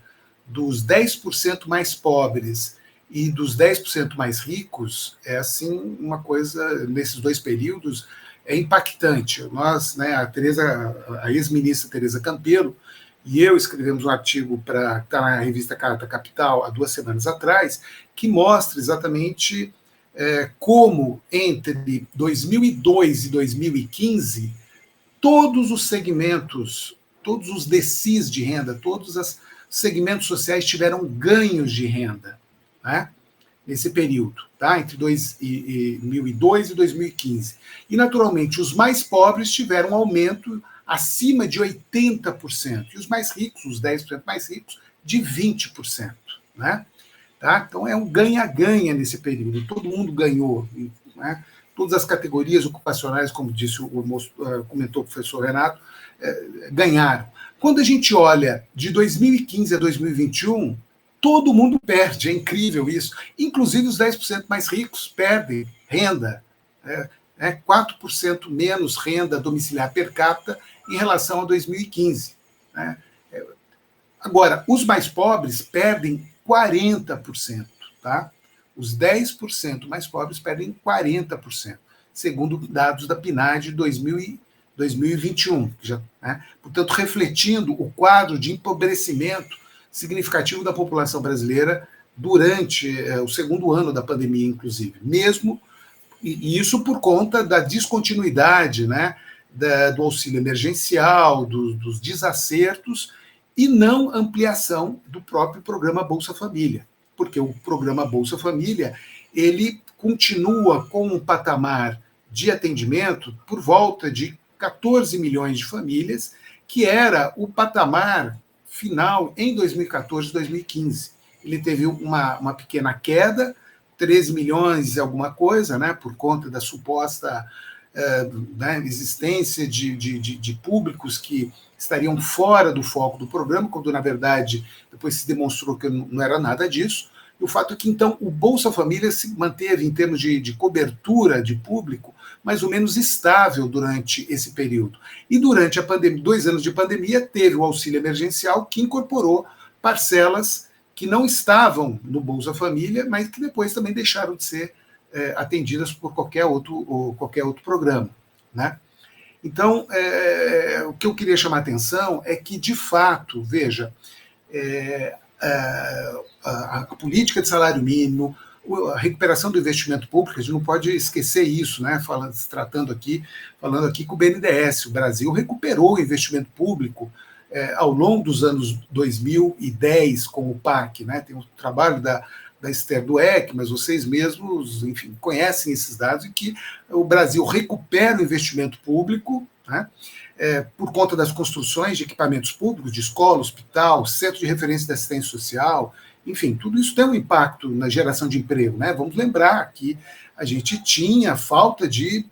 dos 10% mais pobres e dos 10% mais ricos, é assim uma coisa, nesses dois períodos, é impactante. Nós, né, a ex-ministra Tereza Campelo e eu escrevemos um artigo que está na revista Carta Capital há 2 semanas atrás, que mostra exatamente como entre 2002 e 2015 todos os segmentos, todos os DCIs de renda, todos os segmentos sociais tiveram ganhos de renda, né, nesse período, tá, entre 2002 e 2015. E, naturalmente, os mais pobres tiveram um aumento acima de 80%, e os mais ricos, os 10% mais ricos, de 20%. Né? Tá? Então, é um ganha-ganha nesse período, todo mundo ganhou, né? Todas as categorias ocupacionais, como disse comentou o professor Renato, ganharam. Quando a gente olha de 2015 a 2021, todo mundo perde, é incrível isso. Inclusive os 10% mais ricos perdem renda, 4% menos renda domiciliar per capita em relação a 2015. Né? Agora, os mais pobres perdem 40%. Tá? Os 10% mais pobres perdem 40%, segundo dados da PNAD de 2021. Né? Portanto, refletindo o quadro de empobrecimento significativo da população brasileira durante o segundo ano da pandemia, inclusive. Mesmo, e isso por conta da descontinuidade, né, do auxílio emergencial, dos desacertos, e não ampliação do próprio programa Bolsa Família. Porque o programa Bolsa Família, ele continua com um patamar de atendimento por volta de 14 milhões de famílias, que era o patamar final em 2014 e 2015. Ele teve uma pequena queda, 13 milhões e alguma coisa, né, por conta da suposta existência de públicos que estariam fora do foco do programa, quando, na verdade, depois se demonstrou que não era nada disso. E o fato é que, então, o Bolsa Família se manteve, em termos de cobertura de público, mais ou menos estável durante esse período. E durante a pandemia, 2 anos de pandemia, teve o auxílio emergencial, que incorporou parcelas que não estavam no Bolsa Família, mas que depois também deixaram de ser atendidas por qualquer outro programa. Né? Então, o que eu queria chamar a atenção é que, de fato, veja, a política de salário mínimo, a recuperação do investimento público, a gente não pode esquecer isso, né? Falando aqui com o BNDES, o Brasil recuperou o investimento público ao longo dos anos 2010 com o PAC, né? Tem um trabalho da Esther Dweck, mas vocês mesmos, enfim, conhecem esses dados, e que o Brasil recupera o investimento público, né, por conta das construções de equipamentos públicos, de escola, hospital, centro de referência de assistência social, enfim, tudo isso tem um impacto na geração de emprego. Né? Vamos lembrar que a gente tinha falta de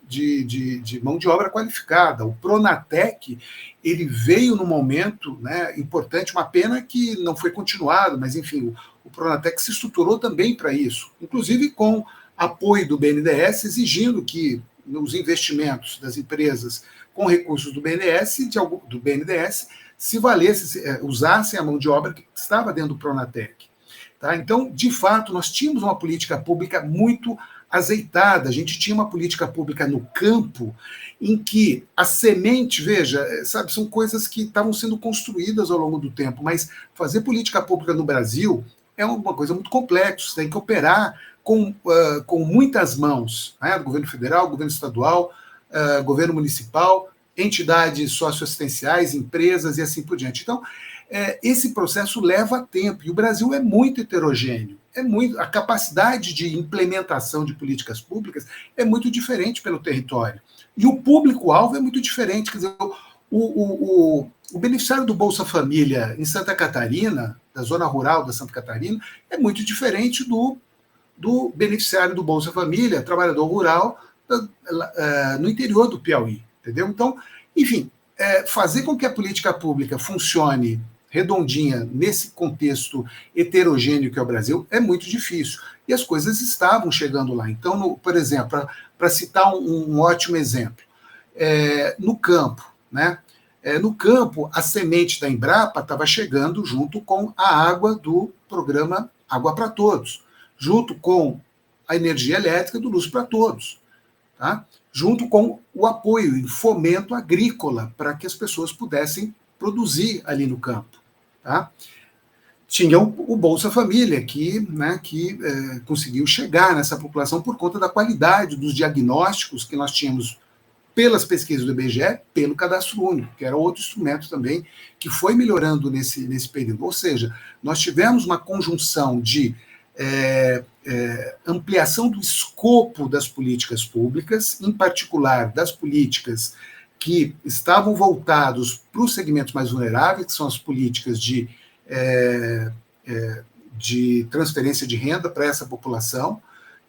mão de obra qualificada. O Pronatec, ele veio num momento, né, importante, uma pena que não foi continuado, mas, enfim, o Pronatec se estruturou também para isso, inclusive com apoio do BNDES, exigindo que os investimentos das empresas com recursos do BNDES se usassem a mão de obra que estava dentro do Pronatec. Tá? Então, de fato, nós tínhamos uma política pública muito azeitada. A gente tinha uma política pública no campo em que a semente, veja, sabe, são coisas que estavam sendo construídas ao longo do tempo, mas fazer política pública no Brasil é uma coisa muito complexa, você tem que operar com muitas mãos, né? Governo federal, governo estadual, governo municipal, entidades socioassistenciais, empresas e assim por diante. Então, esse processo leva tempo, e o Brasil é muito heterogêneo. A capacidade de implementação de políticas públicas é muito diferente pelo território. E o público-alvo é muito diferente. Quer dizer, o beneficiário do Bolsa Família em Santa Catarina, da zona rural da Santa Catarina, é muito diferente do beneficiário do Bolsa Família, trabalhador rural, no interior do Piauí. Entendeu? Então, enfim, fazer com que a política pública funcione redondinha nesse contexto heterogêneo que é o Brasil é muito difícil. E as coisas estavam chegando lá. Então, por exemplo, para citar um ótimo exemplo, no campo, né? No campo, a semente da Embrapa estava chegando junto com a água do programa Água para Todos, junto com a energia elétrica do Luz para Todos, tá? Junto com o apoio e fomento agrícola para que as pessoas pudessem produzir ali no campo. Tá? Tinha o Bolsa Família, que conseguiu chegar nessa população por conta da qualidade dos diagnósticos que nós tínhamos pelas pesquisas do IBGE, pelo Cadastro Único, que era outro instrumento também que foi melhorando nesse período. Ou seja, nós tivemos uma conjunção de ampliação do escopo das políticas públicas, em particular das políticas que estavam voltados para os segmentos mais vulneráveis, que são as políticas de transferência de renda para essa população,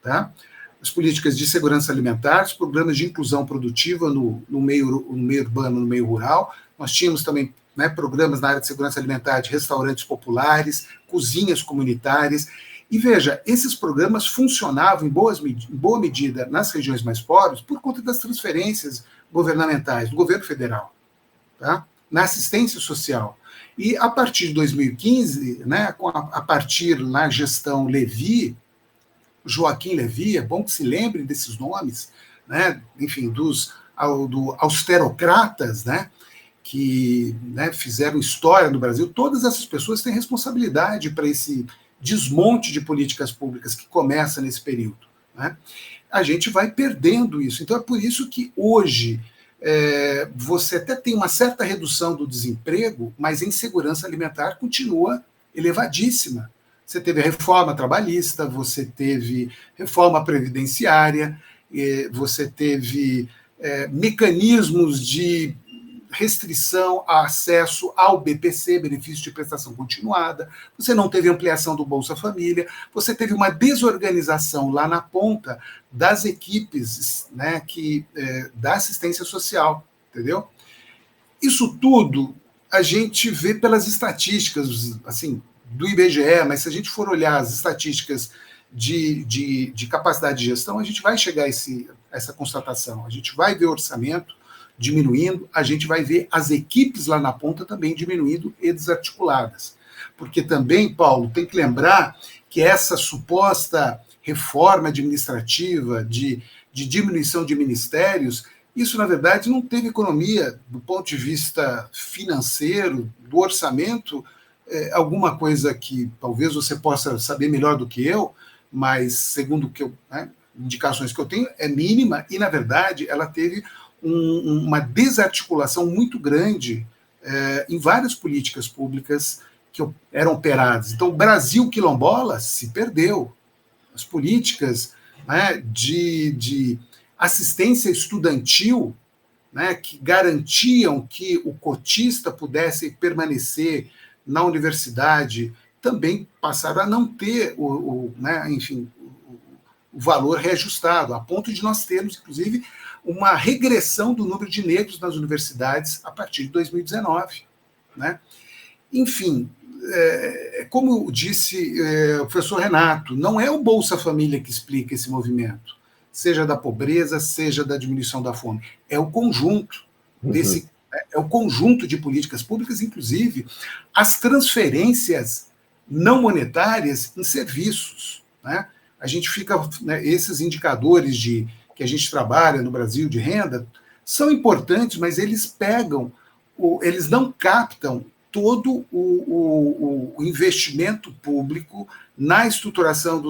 tá? As políticas de segurança alimentar, os programas de inclusão produtiva no meio urbano, no meio rural. Nós tínhamos também, né, programas na área de segurança alimentar de restaurantes populares, cozinhas comunitárias. E veja, esses programas funcionavam em boa medida nas regiões mais pobres por conta das transferências governamentais do governo federal, tá? Na assistência social. E a partir de 2015, né, a partir na gestão Levy, Joaquim Levy, é bom que se lembrem desses nomes, né, enfim, dos austerocratas, né, que, né, fizeram história no Brasil. Todas essas pessoas têm responsabilidade para esse desmonte de políticas públicas que começa nesse período, né? A gente vai perdendo isso. Então é por isso que hoje você até tem uma certa redução do desemprego, mas a insegurança alimentar continua elevadíssima. Você teve a reforma trabalhista, você teve reforma previdenciária, você teve mecanismos de restrição a acesso ao BPC, benefício de prestação continuada, você não teve ampliação do Bolsa Família, você teve uma desorganização lá na ponta das equipes, né, da assistência social, entendeu? Isso tudo a gente vê pelas estatísticas, assim, do IBGE, mas se a gente for olhar as estatísticas de capacidade de gestão, a gente vai chegar a essa constatação, a gente vai ver orçamento diminuindo, a gente vai ver as equipes lá na ponta também diminuindo e desarticuladas. Porque também, Paulo, tem que lembrar que essa suposta reforma administrativa de diminuição de ministérios, isso, na verdade, não teve economia do ponto de vista financeiro, do orçamento, alguma coisa que talvez você possa saber melhor do que eu, mas, segundo indicações que eu tenho, é mínima e, na verdade, ela teve uma desarticulação muito grande em várias políticas públicas que eram operadas. Então, o Brasil quilombola se perdeu. As políticas, né, de assistência estudantil, né, que garantiam que o cotista pudesse permanecer na universidade, também passaram a não ter o valor reajustado, a ponto de nós termos, inclusive, uma regressão do número de negros nas universidades a partir de 2019. Né? Enfim, como disse o professor Renato, não é o Bolsa Família que explica esse movimento, seja da pobreza, seja da diminuição da fome. É o conjunto é o conjunto de políticas públicas, inclusive as transferências não monetárias em serviços. Né? a gente fica, né, esses indicadores que a gente trabalha no Brasil de renda são importantes, mas eles eles não captam todo o investimento público na estruturação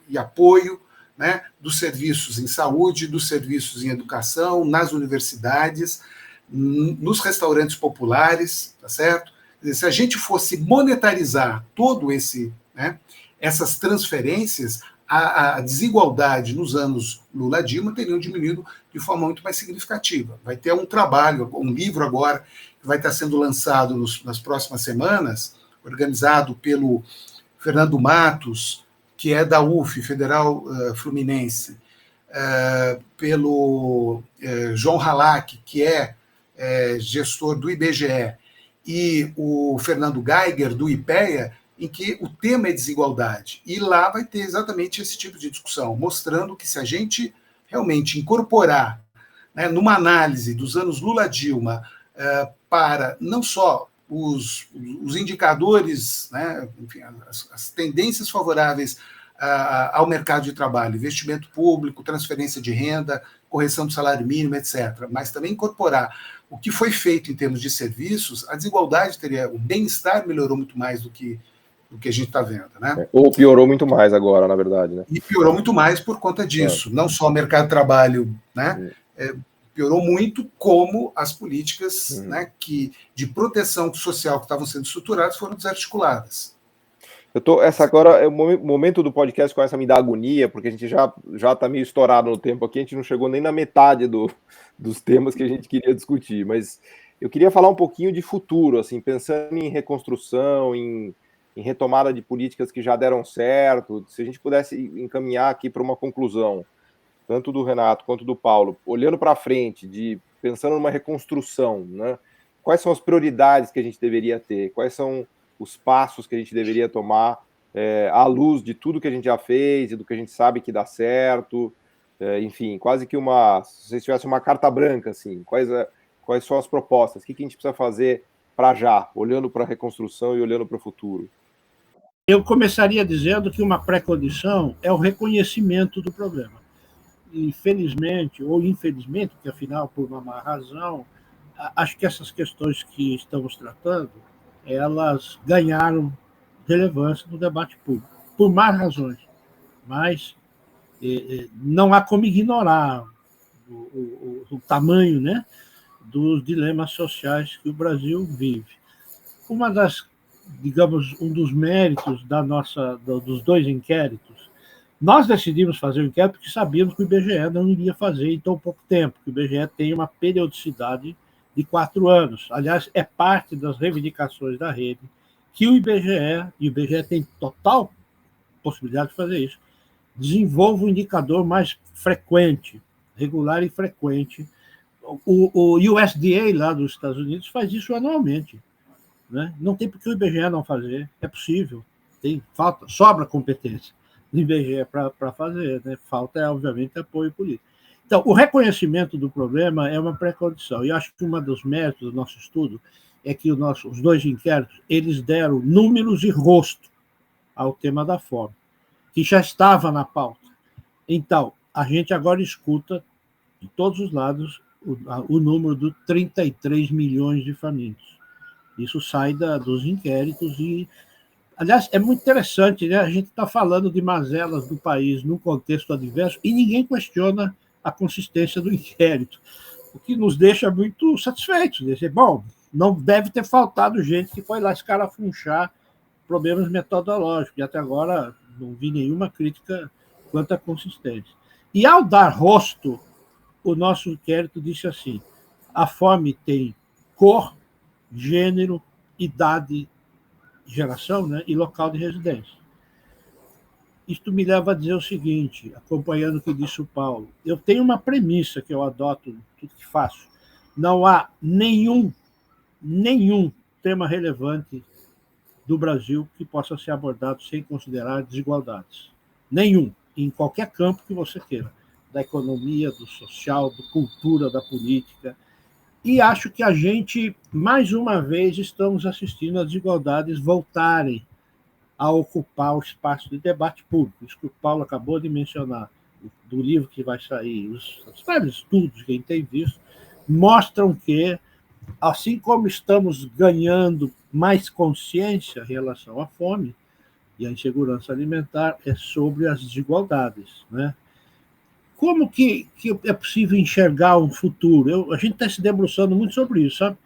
e apoio, né, dos serviços em saúde, dos serviços em educação, nas universidades, nos restaurantes populares, tá certo? Quer dizer, se a gente fosse monetarizar todo né, essas transferências, a desigualdade nos anos Lula-Dilma teria diminuído de forma muito mais significativa. Vai ter um trabalho, um livro agora, que vai estar sendo lançado nas próximas semanas, organizado pelo Fernando Matos, que é da UF, Federal Fluminense, pelo João Halak, que é gestor do IBGE, e o Fernando Geiger, do IPEA, em que o tema é desigualdade. E lá vai ter exatamente esse tipo de discussão, mostrando que se a gente realmente incorporar, né, numa análise dos anos Lula-Dilma, para não só os indicadores, né, enfim, as tendências favoráveis ao mercado de trabalho, investimento público, transferência de renda, correção do salário mínimo, etc., mas também incorporar o que foi feito em termos de serviços, a desigualdade o bem-estar melhorou muito mais do que a gente está vendo, né? Ou piorou muito mais agora, na verdade, né? E piorou muito mais por conta disso. Não só o mercado de trabalho, né? Piorou muito, como as políticas, né, de proteção social que estavam sendo estruturadas foram desarticuladas. Essa agora é o momento do podcast que começa a me dar agonia, porque a gente já está meio estourado no tempo aqui, a gente não chegou nem na metade dos temas que a gente queria discutir, mas eu queria falar um pouquinho de futuro, assim, pensando em reconstrução, em retomada de políticas que já deram certo, se a gente pudesse encaminhar aqui para uma conclusão, tanto do Renato quanto do Paulo, olhando para frente, pensando numa reconstrução, né? Quais são as prioridades que a gente deveria ter? Quais são os passos que a gente deveria tomar à luz de tudo que a gente já fez e do que a gente sabe que dá certo? Enfim, quase que se vocês tivessem uma carta branca, assim, quais são as propostas? O que a gente precisa fazer para já, olhando para a reconstrução e olhando para o futuro? Eu começaria dizendo que uma pré-condição é o reconhecimento do problema. Infelizmente, ou infelizmente, porque afinal, por uma má razão, acho que essas questões que estamos tratando, elas ganharam relevância no debate público, por más razões. Mas não há como ignorar o tamanho, né, dos dilemas sociais que o Brasil vive. Um dos méritos dos dois inquéritos, nós decidimos fazer o inquérito porque sabíamos que o IBGE não iria fazer em tão pouco tempo, que o IBGE tem uma periodicidade de 4 anos. Aliás, é parte das reivindicações da rede que o IBGE tem total possibilidade de fazer isso, desenvolva um indicador mais frequente, regular e frequente. O USDA lá dos Estados Unidos faz isso anualmente. Né? Não tem por que o IBGE não fazer, é possível. Sobra competência do IBGE para fazer, né? Falta, obviamente, apoio político. Então, o reconhecimento do problema é uma pré-condição. E acho que um dos méritos do nosso estudo é que os dois inquéritos eles deram números e rosto ao tema da fome, que já estava na pauta. Então, a gente agora escuta de todos os lados o número de 33 milhões de famintos. Isso sai dos inquéritos e, aliás, é muito interessante, né? A gente está falando de mazelas do país num contexto adverso e ninguém questiona a consistência do inquérito, o que nos deixa muito satisfeitos. Dizer, bom, não deve ter faltado gente que foi lá escarafunchar problemas metodológicos, e até agora não vi nenhuma crítica quanto à consistência. E ao dar rosto, o nosso inquérito disse assim: a fome tem cor, gênero, idade, geração, né, e local de residência. Isto me leva a dizer o seguinte, acompanhando o que disse o Paulo, eu tenho uma premissa que eu adoto em tudo que faço. Não há nenhum tema relevante do Brasil que possa ser abordado sem considerar desigualdades. Nenhum, em qualquer campo que você queira, da economia, do social, da cultura, da política. E acho que a gente, mais uma vez, estamos assistindo as desigualdades voltarem a ocupar o espaço de debate público. Isso que o Paulo acabou de mencionar, do livro que vai sair, os vários estudos que a gente tem visto, mostram que, assim como estamos ganhando mais consciência em relação à fome e à insegurança alimentar, é sobre as desigualdades, né? Como que é possível enxergar um futuro? A gente está se debruçando muito sobre isso, sabe?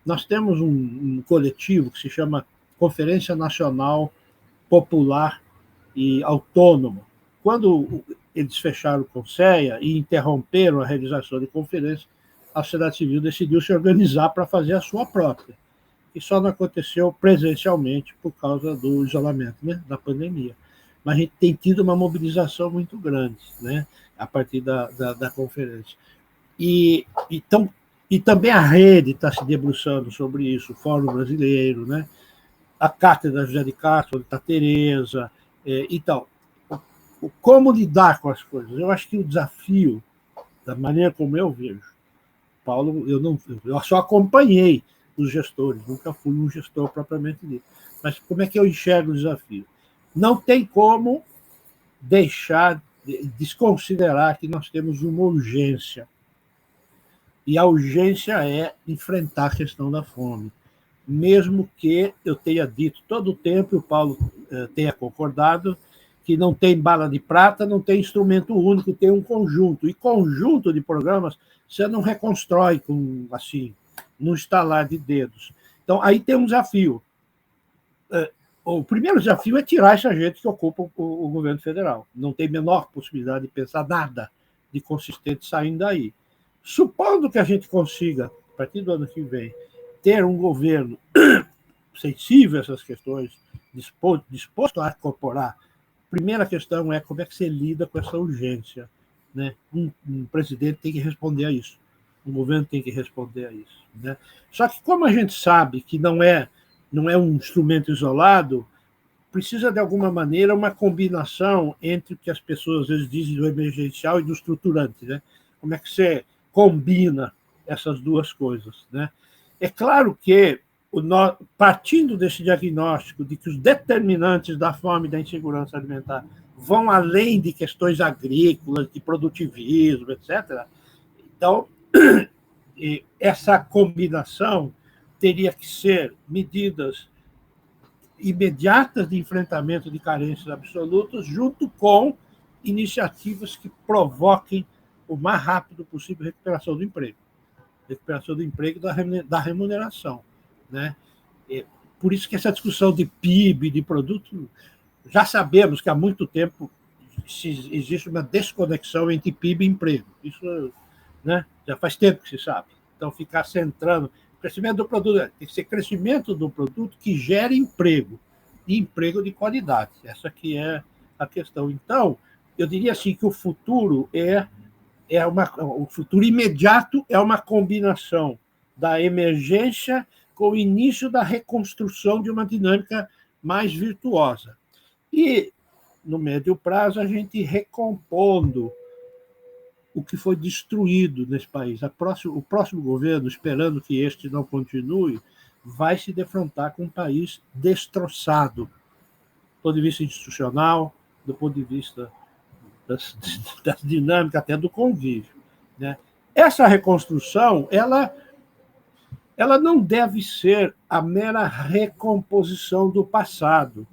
Nós temos um coletivo que se chama Conferência Nacional Popular e Autônoma. Quando eles fecharam o Conceia e interromperam a realização de conferência, a sociedade civil decidiu se organizar para fazer a sua própria. E só não aconteceu presencialmente por causa do isolamento, né, da pandemia. Mas a gente tem tido uma mobilização muito grande, né, a partir da conferência. E também a rede está se debruçando sobre isso, o Fórum Brasileiro, né, a Cátedra José de Castro, onde está a Tereza. Então, como lidar com as coisas? Eu acho que o desafio, da maneira como eu vejo, Paulo, eu só acompanhei os gestores, nunca fui um gestor propriamente dito. Mas como é que eu enxergo o desafio? Não tem como desconsiderar que nós temos uma urgência. E a urgência é enfrentar a questão da fome. Mesmo que eu tenha dito todo o tempo, e o Paulo tenha concordado, que não tem bala de prata, não tem instrumento único, tem um conjunto. E conjunto de programas você não reconstrói assim, num estalar de dedos. Então, aí tem um desafio. O primeiro desafio é tirar essa gente que ocupa o governo federal. Não tem a menor possibilidade de pensar nada de consistente saindo daí. Supondo que a gente consiga, a partir do ano que vem, ter um governo sensível a essas questões, disposto a incorporar, a primeira questão é como é que você lida com essa urgência, né? Um presidente tem que responder a isso, um governo tem que responder a isso, né? Só que como a gente sabe que não é um instrumento isolado, precisa de alguma maneira uma combinação entre o que as pessoas às vezes dizem do emergencial e do estruturante, né? Como é que você combina essas duas coisas, né? É claro que, partindo desse diagnóstico de que os determinantes da fome e da insegurança alimentar vão além de questões agrícolas, de produtivismo, etc., então, essa combinação teria que ser medidas imediatas de enfrentamento de carências absolutas, junto com iniciativas que provoquem o mais rápido possível a recuperação do emprego e da remuneração, né? Por isso que essa discussão de PIB, de produto, já sabemos que há muito tempo existe uma desconexão entre PIB e emprego. Isso, né, já faz tempo que se sabe. Então, ficar centrando o crescimento do produto tem que ser crescimento do produto que gere emprego, e emprego de qualidade. Essa que é a questão. Então, eu diria assim que o futuro o futuro imediato é uma combinação da emergência com o início da reconstrução de uma dinâmica mais virtuosa. E, no médio prazo, a gente recompondo o que foi destruído nesse país. O próximo governo, esperando que este não continue, vai se defrontar com um país destroçado, do ponto de vista institucional, do ponto de vista da dinâmica, até do convívio, né? Essa reconstrução, ela não deve ser a mera recomposição do passado,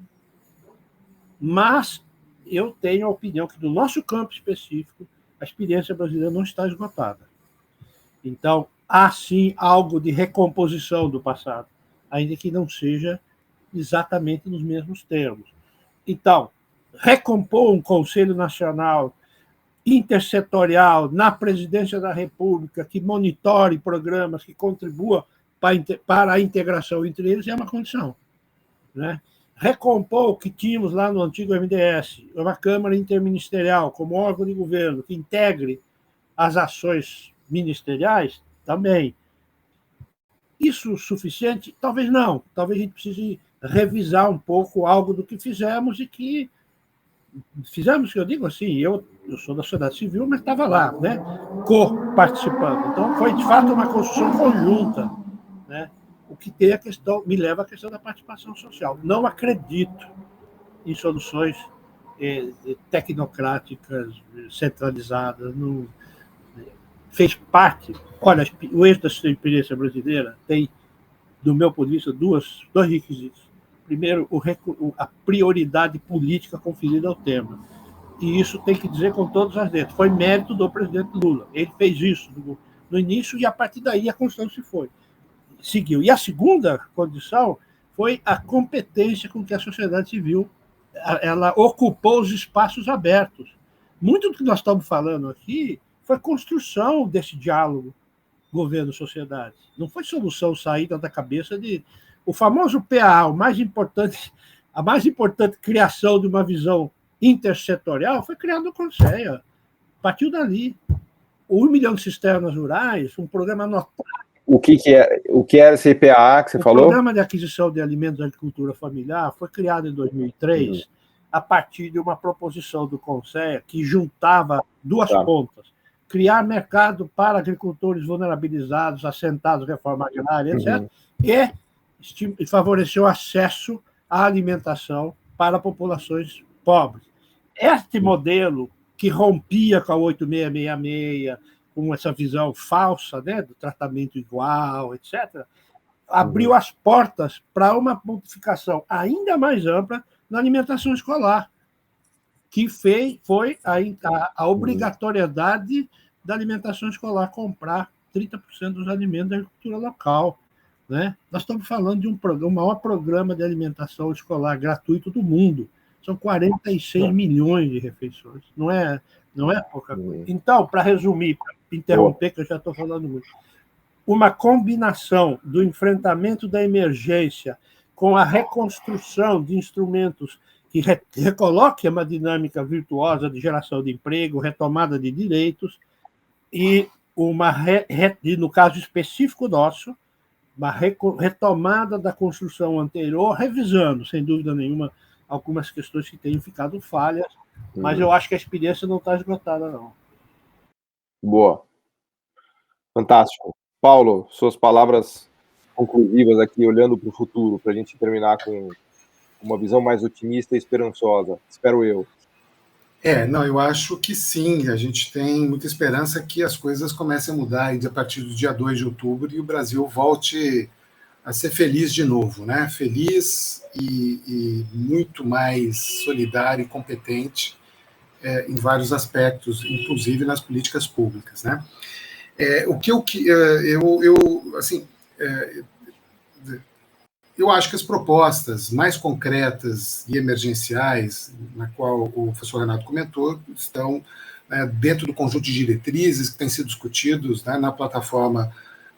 mas eu tenho a opinião que, no nosso campo específico, a experiência brasileira não está esgotada. Então, há sim algo de recomposição do passado, ainda que não seja exatamente nos mesmos termos. Então, recompor um Conselho Nacional intersetorial na Presidência da República que monitore programas, que contribua para a integração entre eles é uma condição, né? Recompor o que tínhamos lá no antigo MDS, uma Câmara Interministerial como órgão de governo que integre as ações ministeriais, também. Isso suficiente? Talvez não. Talvez a gente precise revisar um pouco algo do que fizemos e que fizemos, eu digo assim, eu sou da sociedade civil, mas estava lá, né, co-participando. Então, foi, de fato, uma construção conjunta, né? O que tem a questão, me leva à questão da participação social. Não acredito em soluções tecnocráticas, centralizadas. Não, fez parte. Olha, o êxito da experiência brasileira tem, do meu ponto de vista, dois requisitos. Primeiro, a prioridade política conferida ao tema. E isso tem que dizer com todas as letras. Foi mérito do presidente Lula. Ele fez isso no início e, a partir daí, a Constituição seguiu. E a segunda condição foi a competência com que a sociedade civil ela ocupou os espaços abertos. Muito do que nós estamos falando aqui foi construção desse diálogo governo-sociedade. Não foi solução saída da cabeça de... O famoso PAA, a mais importante criação de uma visão intersetorial foi criado no Conselho. Partiu dali. O 1 milhão de cisternas rurais, um programa notável. O que é esse PAA que você falou? O Programa de Aquisição de Alimentos da Agricultura Familiar foi criado em 2003 a partir de uma proposição do Conselho que juntava duas pontas. Criar mercado para agricultores vulnerabilizados, assentados, reforma agrária, etc. E favorecer o acesso à alimentação para populações pobres. Este modelo, que rompia com a 8666, com essa visão falsa, né, do tratamento igual, etc., abriu as portas para uma modificação ainda mais ampla na alimentação escolar, que foi a obrigatoriedade da alimentação escolar comprar 30% dos alimentos da agricultura local. Né? Nós estamos falando de o maior programa de alimentação escolar gratuito do mundo. São 46 milhões de refeições. Não é pouca coisa. Então, para resumir, para interromper, que eu já estou falando muito, uma combinação do enfrentamento da emergência com a reconstrução de instrumentos que recoloquem uma dinâmica virtuosa de geração de emprego, retomada de direitos, e no caso específico nosso, uma retomada da construção anterior, revisando, sem dúvida nenhuma, algumas questões que tenham ficado falhas, mas eu acho que a experiência não está esgotada, não. Boa. Fantástico. Paulo, suas palavras conclusivas aqui, olhando para o futuro, para a gente terminar com uma visão mais otimista e esperançosa, espero eu. Eu acho que sim, a gente tem muita esperança que as coisas comecem a mudar a partir do dia 2 de outubro e o Brasil volte a ser feliz de novo, né? Feliz e muito mais solidário e competente em vários aspectos, inclusive nas políticas públicas, né? Eu acho que as propostas mais concretas e emergenciais, na qual o professor Renato comentou, estão dentro do conjunto de diretrizes que têm sido discutidos na plataforma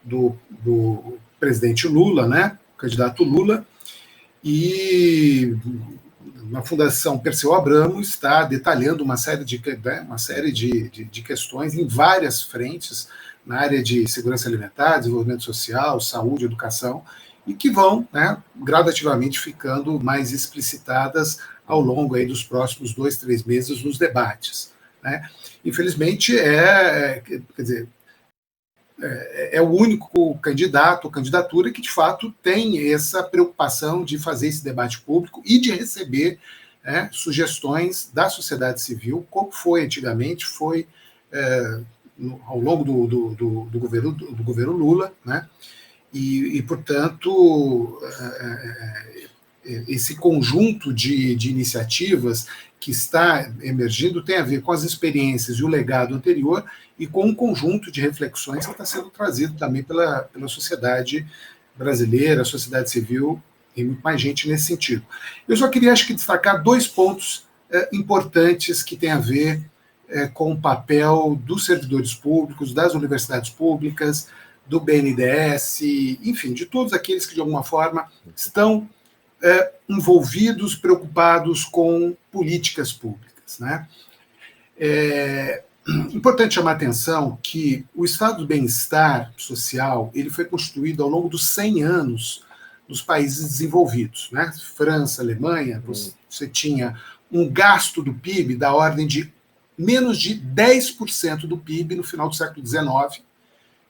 do presidente Lula, né, o candidato Lula, e na Fundação Perseu Abramo está detalhando uma série de questões em várias frentes, na área de segurança alimentar, desenvolvimento social, saúde, educação, e que vão gradativamente ficando mais explicitadas ao longo aí dos próximos 2-3 meses nos debates. Né? Infelizmente, é o único candidato ou candidatura que, de fato, tem essa preocupação de fazer esse debate público e de receber sugestões da sociedade civil, como foi antigamente, ao longo do governo Lula, né? E, portanto, esse conjunto de iniciativas que está emergindo tem a ver com as experiências e o legado anterior e com um conjunto de reflexões que está sendo trazido também pela sociedade brasileira, a sociedade civil e muito mais gente nesse sentido. Eu só queria, acho que, destacar 2 pontos importantes que têm a ver com o papel dos servidores públicos, das universidades públicas, do BNDES, enfim, de todos aqueles que, de alguma forma, estão envolvidos, preocupados com políticas públicas. Né? Importante chamar a atenção que o estado do bem-estar social ele foi construído ao longo dos 100 anos nos países desenvolvidos. Né? França, Alemanha, você tinha um gasto do PIB da ordem de menos de 10% do PIB no final do século XIX,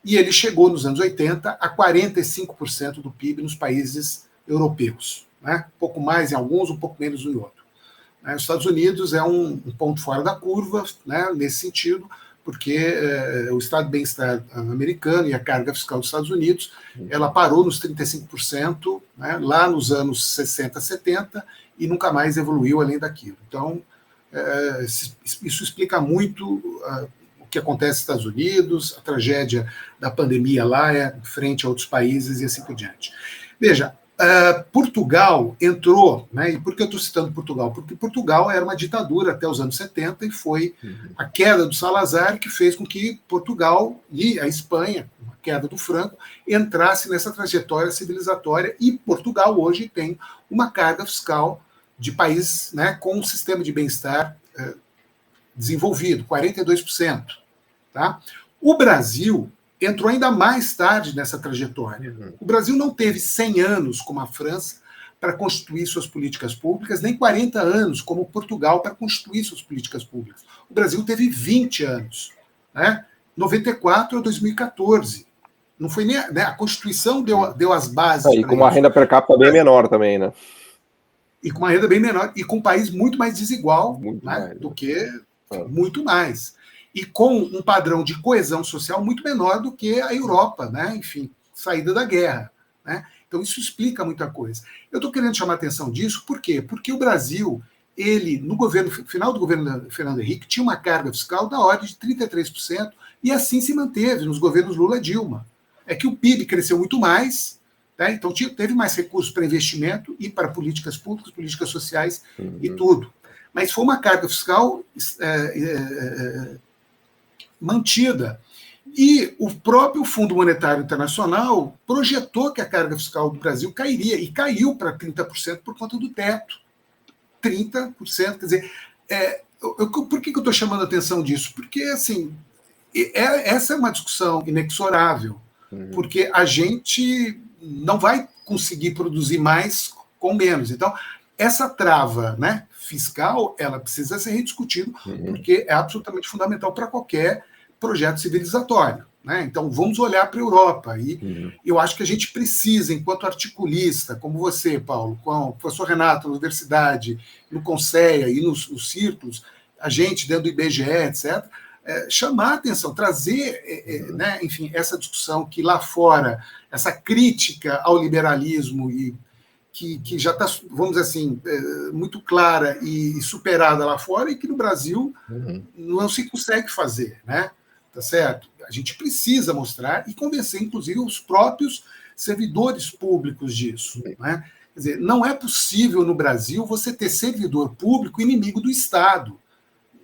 e ele chegou nos anos 80 a 45% do PIB nos países europeus. Né? Um pouco mais em alguns, um pouco menos em outros. Né? Os Estados Unidos é um ponto fora da curva, né, nesse sentido, porque o estado de bem-estar americano e a carga fiscal dos Estados Unidos, ela parou nos 35%, né, lá nos anos 60, 70, e nunca mais evoluiu além daquilo. Então, isso explica muito o que acontece nos Estados Unidos, a tragédia da pandemia lá, frente a outros países e assim por diante. Veja, Portugal entrou, né, e por que eu estou citando Portugal? Porque Portugal era uma ditadura até os anos 70 e foi a queda do Salazar que fez com que Portugal e a Espanha, a queda do Franco, entrasse nessa trajetória civilizatória, e Portugal hoje tem uma carga fiscal de país, né, com um sistema de bem-estar desenvolvido, 42%. Tá? O Brasil entrou ainda mais tarde nessa trajetória. O Brasil não teve 100 anos, como a França, para constituir suas políticas públicas, nem 40 anos, como Portugal, para constituir suas políticas públicas. O Brasil teve 20 anos, né? 94 a 2014. Não foi nem né? A Constituição deu as bases. E com uma renda per capita bem menor também, né? E com uma renda bem menor, e com um país muito mais desigual muito né? mais, do que muito mais. E com um padrão de coesão social muito menor do que a Europa, né? Enfim, saída da guerra. Né? Então, isso explica muita coisa. Eu estou querendo chamar a atenção disso, por quê? Porque o Brasil, ele, no final do governo Fernando Henrique, tinha uma carga fiscal da ordem de 33%, e assim se manteve nos governos Lula e Dilma. É que o PIB cresceu muito mais, né? Então teve mais recursos para investimento e para políticas públicas, políticas sociais e tudo. Mas foi uma carga fiscal mantida. E o próprio Fundo Monetário Internacional projetou que a carga fiscal do Brasil cairia, e caiu para 30% por conta do teto. 30%, quer dizer, por que eu estou chamando a atenção disso? Porque, assim, essa é uma discussão inexorável, porque a gente não vai conseguir produzir mais com menos. Então, essa trava, né, fiscal, ela precisa ser rediscutida, porque é absolutamente fundamental para qualquer projeto civilizatório. Né? Então, vamos olhar para a Europa. E eu acho que a gente precisa, enquanto articulista, como você, Paulo, com o professor Renato na universidade, no Conceia e nos círculos, a gente dentro do IBGE, etc., chamar a atenção, trazer, né, enfim, essa discussão que lá fora, essa crítica ao liberalismo e que já está, vamos dizer assim, muito clara e superada lá fora, e que no Brasil não se consegue fazer, né? Tá certo? A gente precisa mostrar e convencer, inclusive, os próprios servidores públicos disso, né? Quer dizer, não é possível no Brasil você ter servidor público inimigo do Estado.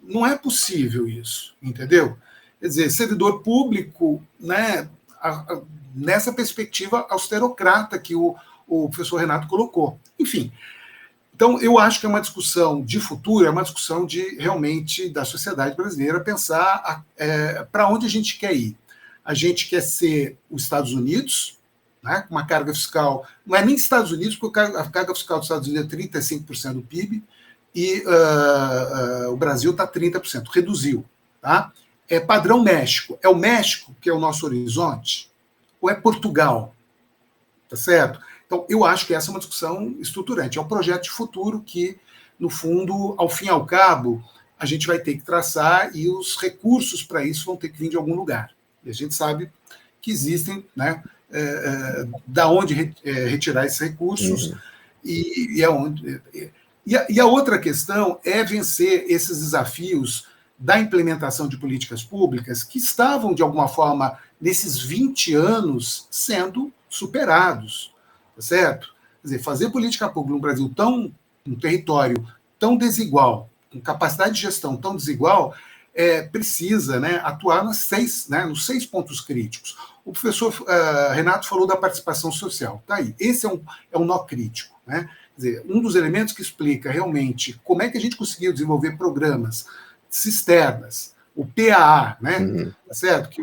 Não é possível isso, entendeu? Quer dizer, servidor público, né, nessa perspectiva austerocrata que o professor Renato colocou. Enfim, então eu acho que é uma discussão de futuro, é uma discussão de realmente da sociedade brasileira pensar para onde a gente quer ir. A gente quer ser os Estados Unidos, né, com uma carga fiscal, não é nem Estados Unidos, porque a carga fiscal dos Estados Unidos é 35% do PIB, e o Brasil está 30%, reduziu. Tá? É padrão México. É o México que é o nosso horizonte? Ou é Portugal? Tá certo? Então, eu acho que essa é uma discussão estruturante. É um projeto de futuro que, no fundo, ao fim e ao cabo, a gente vai ter que traçar, e os recursos para isso vão ter que vir de algum lugar. E a gente sabe que existem, né, da onde retirar esses recursos e aonde... E a outra questão é vencer esses desafios da implementação de políticas públicas que estavam, de alguma forma, nesses 20 anos, sendo superados, tá certo? Quer dizer, fazer política pública no Brasil num território tão desigual, com capacidade de gestão tão desigual, precisa, né, atuar nos 6 pontos críticos. O professor Renato falou da participação social. Tá aí. Esse é um nó crítico, né? Quer dizer, um dos elementos que explica realmente como é que a gente conseguiu desenvolver programas cisternas, o PAA, né? Tá certo?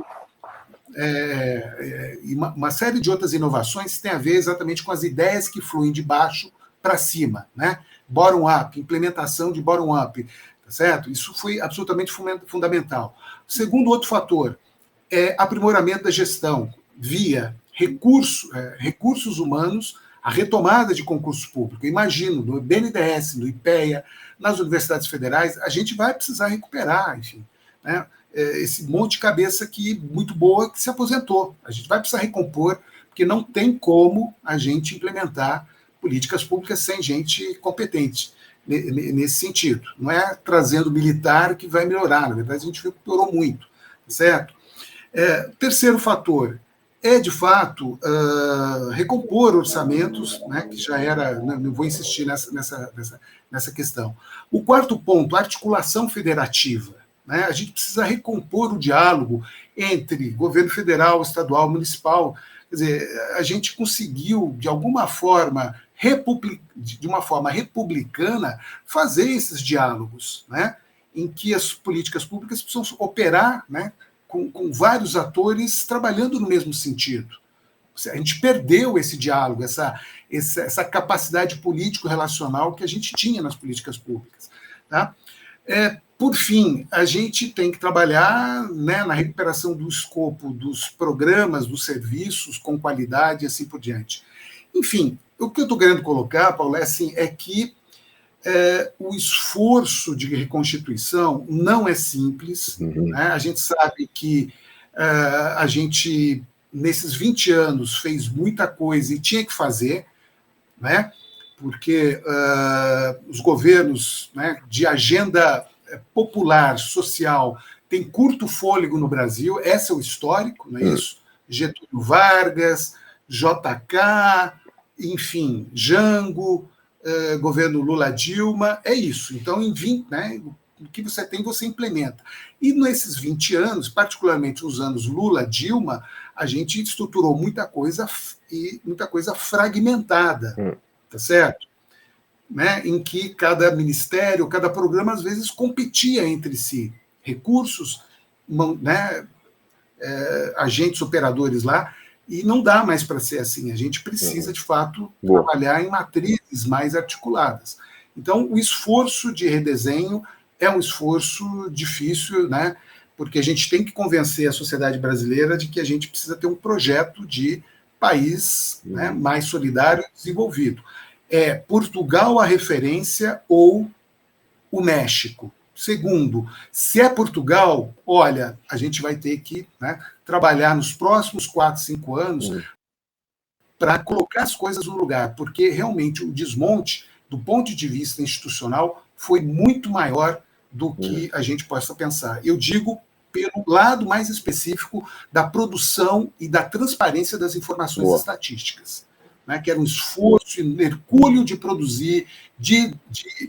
E uma série de outras inovações tem a ver exatamente com as ideias que fluem de baixo para cima, né? Bottom-up, implementação de bottom-up, tá certo? Isso foi absolutamente fundamental. Segundo outro fator é aprimoramento da gestão via recursos humanos a retomada de concurso público. Imagino, no BNDES, no IPEA, nas universidades federais, a gente vai precisar recuperar, enfim, né, esse monte de cabeça muito boa que se aposentou. A gente vai precisar recompor, porque não tem como a gente implementar políticas públicas sem gente competente nesse sentido. Não é trazendo militar que vai melhorar, na verdade a gente viu que piorou muito, certo? Terceiro fator é, de fato, recompor orçamentos, né, que já era, não vou insistir nessa questão. O quarto ponto, articulação federativa. Né? A gente precisa recompor o diálogo entre governo federal, estadual, municipal. Quer dizer, a gente conseguiu, de alguma forma, de uma forma republicana, fazer esses diálogos, né, em que as políticas públicas precisam operar, né, com vários atores trabalhando no mesmo sentido. A gente perdeu esse diálogo, essa capacidade político-relacional que a gente tinha nas políticas públicas. Tá? Por fim, a gente tem que trabalhar, né, na recuperação do escopo dos programas, dos serviços, com qualidade e assim por diante. Enfim, o que eu estou querendo colocar, Paulo, é que o esforço de reconstituição não é simples. Né? A gente sabe que a gente, nesses 20 anos, fez muita coisa e tinha que fazer, né? Porque os governos, né, de agenda popular, social, têm curto fôlego no Brasil, esse é o histórico, não é isso? Getúlio Vargas, JK, enfim, Jango, governo Lula-Dilma, é isso. Então, né, o que você tem, você implementa. E nesses 20 anos, particularmente nos anos Lula-Dilma, a gente estruturou muita coisa e muita coisa fragmentada, tá certo? Né, em que cada ministério, cada programa, às vezes, competia entre si. Recursos, né, agentes operadores lá, e não dá mais para ser assim. A gente precisa, de fato, trabalhar em matrizes mais articuladas. Então, o esforço de redesenho é um esforço difícil, né? Porque a gente tem que convencer a sociedade brasileira de que a gente precisa ter um projeto de país, né, mais solidário e desenvolvido. É Portugal a referência ou o México? Segundo, se é Portugal, olha, a gente vai ter que, né, trabalhar nos próximos 4, 5 anos para colocar as coisas no lugar, porque realmente o desmonte, do ponto de vista institucional, foi muito maior do que a gente possa pensar. Eu digo pelo lado mais específico da produção e da transparência das informações estatísticas, né, que era um esforço, um hercúleo de produzir, de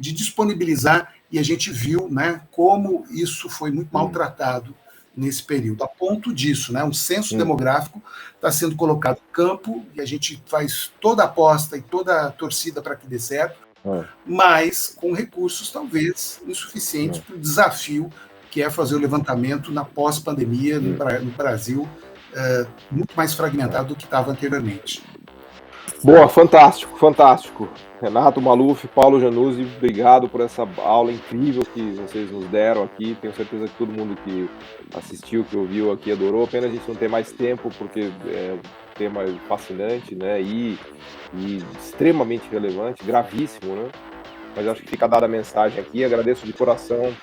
disponibilizar, e a gente viu, né, como isso foi muito maltratado nesse período. A ponto disso, né, um censo demográfico está sendo colocado em campo, e a gente faz toda a aposta e toda a torcida para que dê certo, mas com recursos talvez insuficientes para o desafio que é fazer o levantamento na pós-pandemia no Brasil, muito mais fragmentado do que estava anteriormente. Boa, fantástico, fantástico. Renato Maluf, Paulo Januzzi, obrigado por essa aula incrível que vocês nos deram aqui. Tenho certeza que todo mundo que assistiu, que ouviu aqui, adorou. Pena a gente não ter mais tempo, porque é um tema fascinante, né? E extremamente relevante, gravíssimo, né? Mas acho que fica dada a mensagem aqui. Agradeço de coração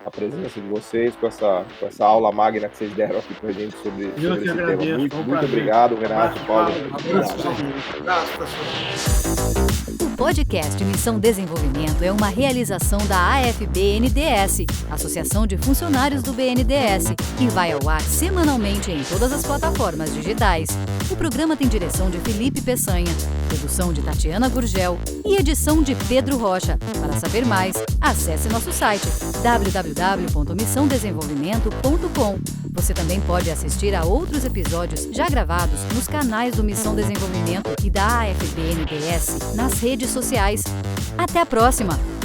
a presença de vocês com essa aula magna que vocês deram aqui pra gente sobre esse tema. Muito obrigado, Renato, Paulo. O podcast Missão Desenvolvimento é uma realização da AFB-NDS, Associação de Funcionários do BNDES, que vai ao ar semanalmente em todas as plataformas digitais. O programa tem direção de Felipe Peçanha, produção de Tatiana Gurgel e edição de Pedro Rocha. Para saber mais, acesse nosso site www.missãodesenvolvimento.com. Você também pode assistir a outros episódios já gravados nos canais do Missão Desenvolvimento e da AFB-NDS nas redes sociais. Até a próxima!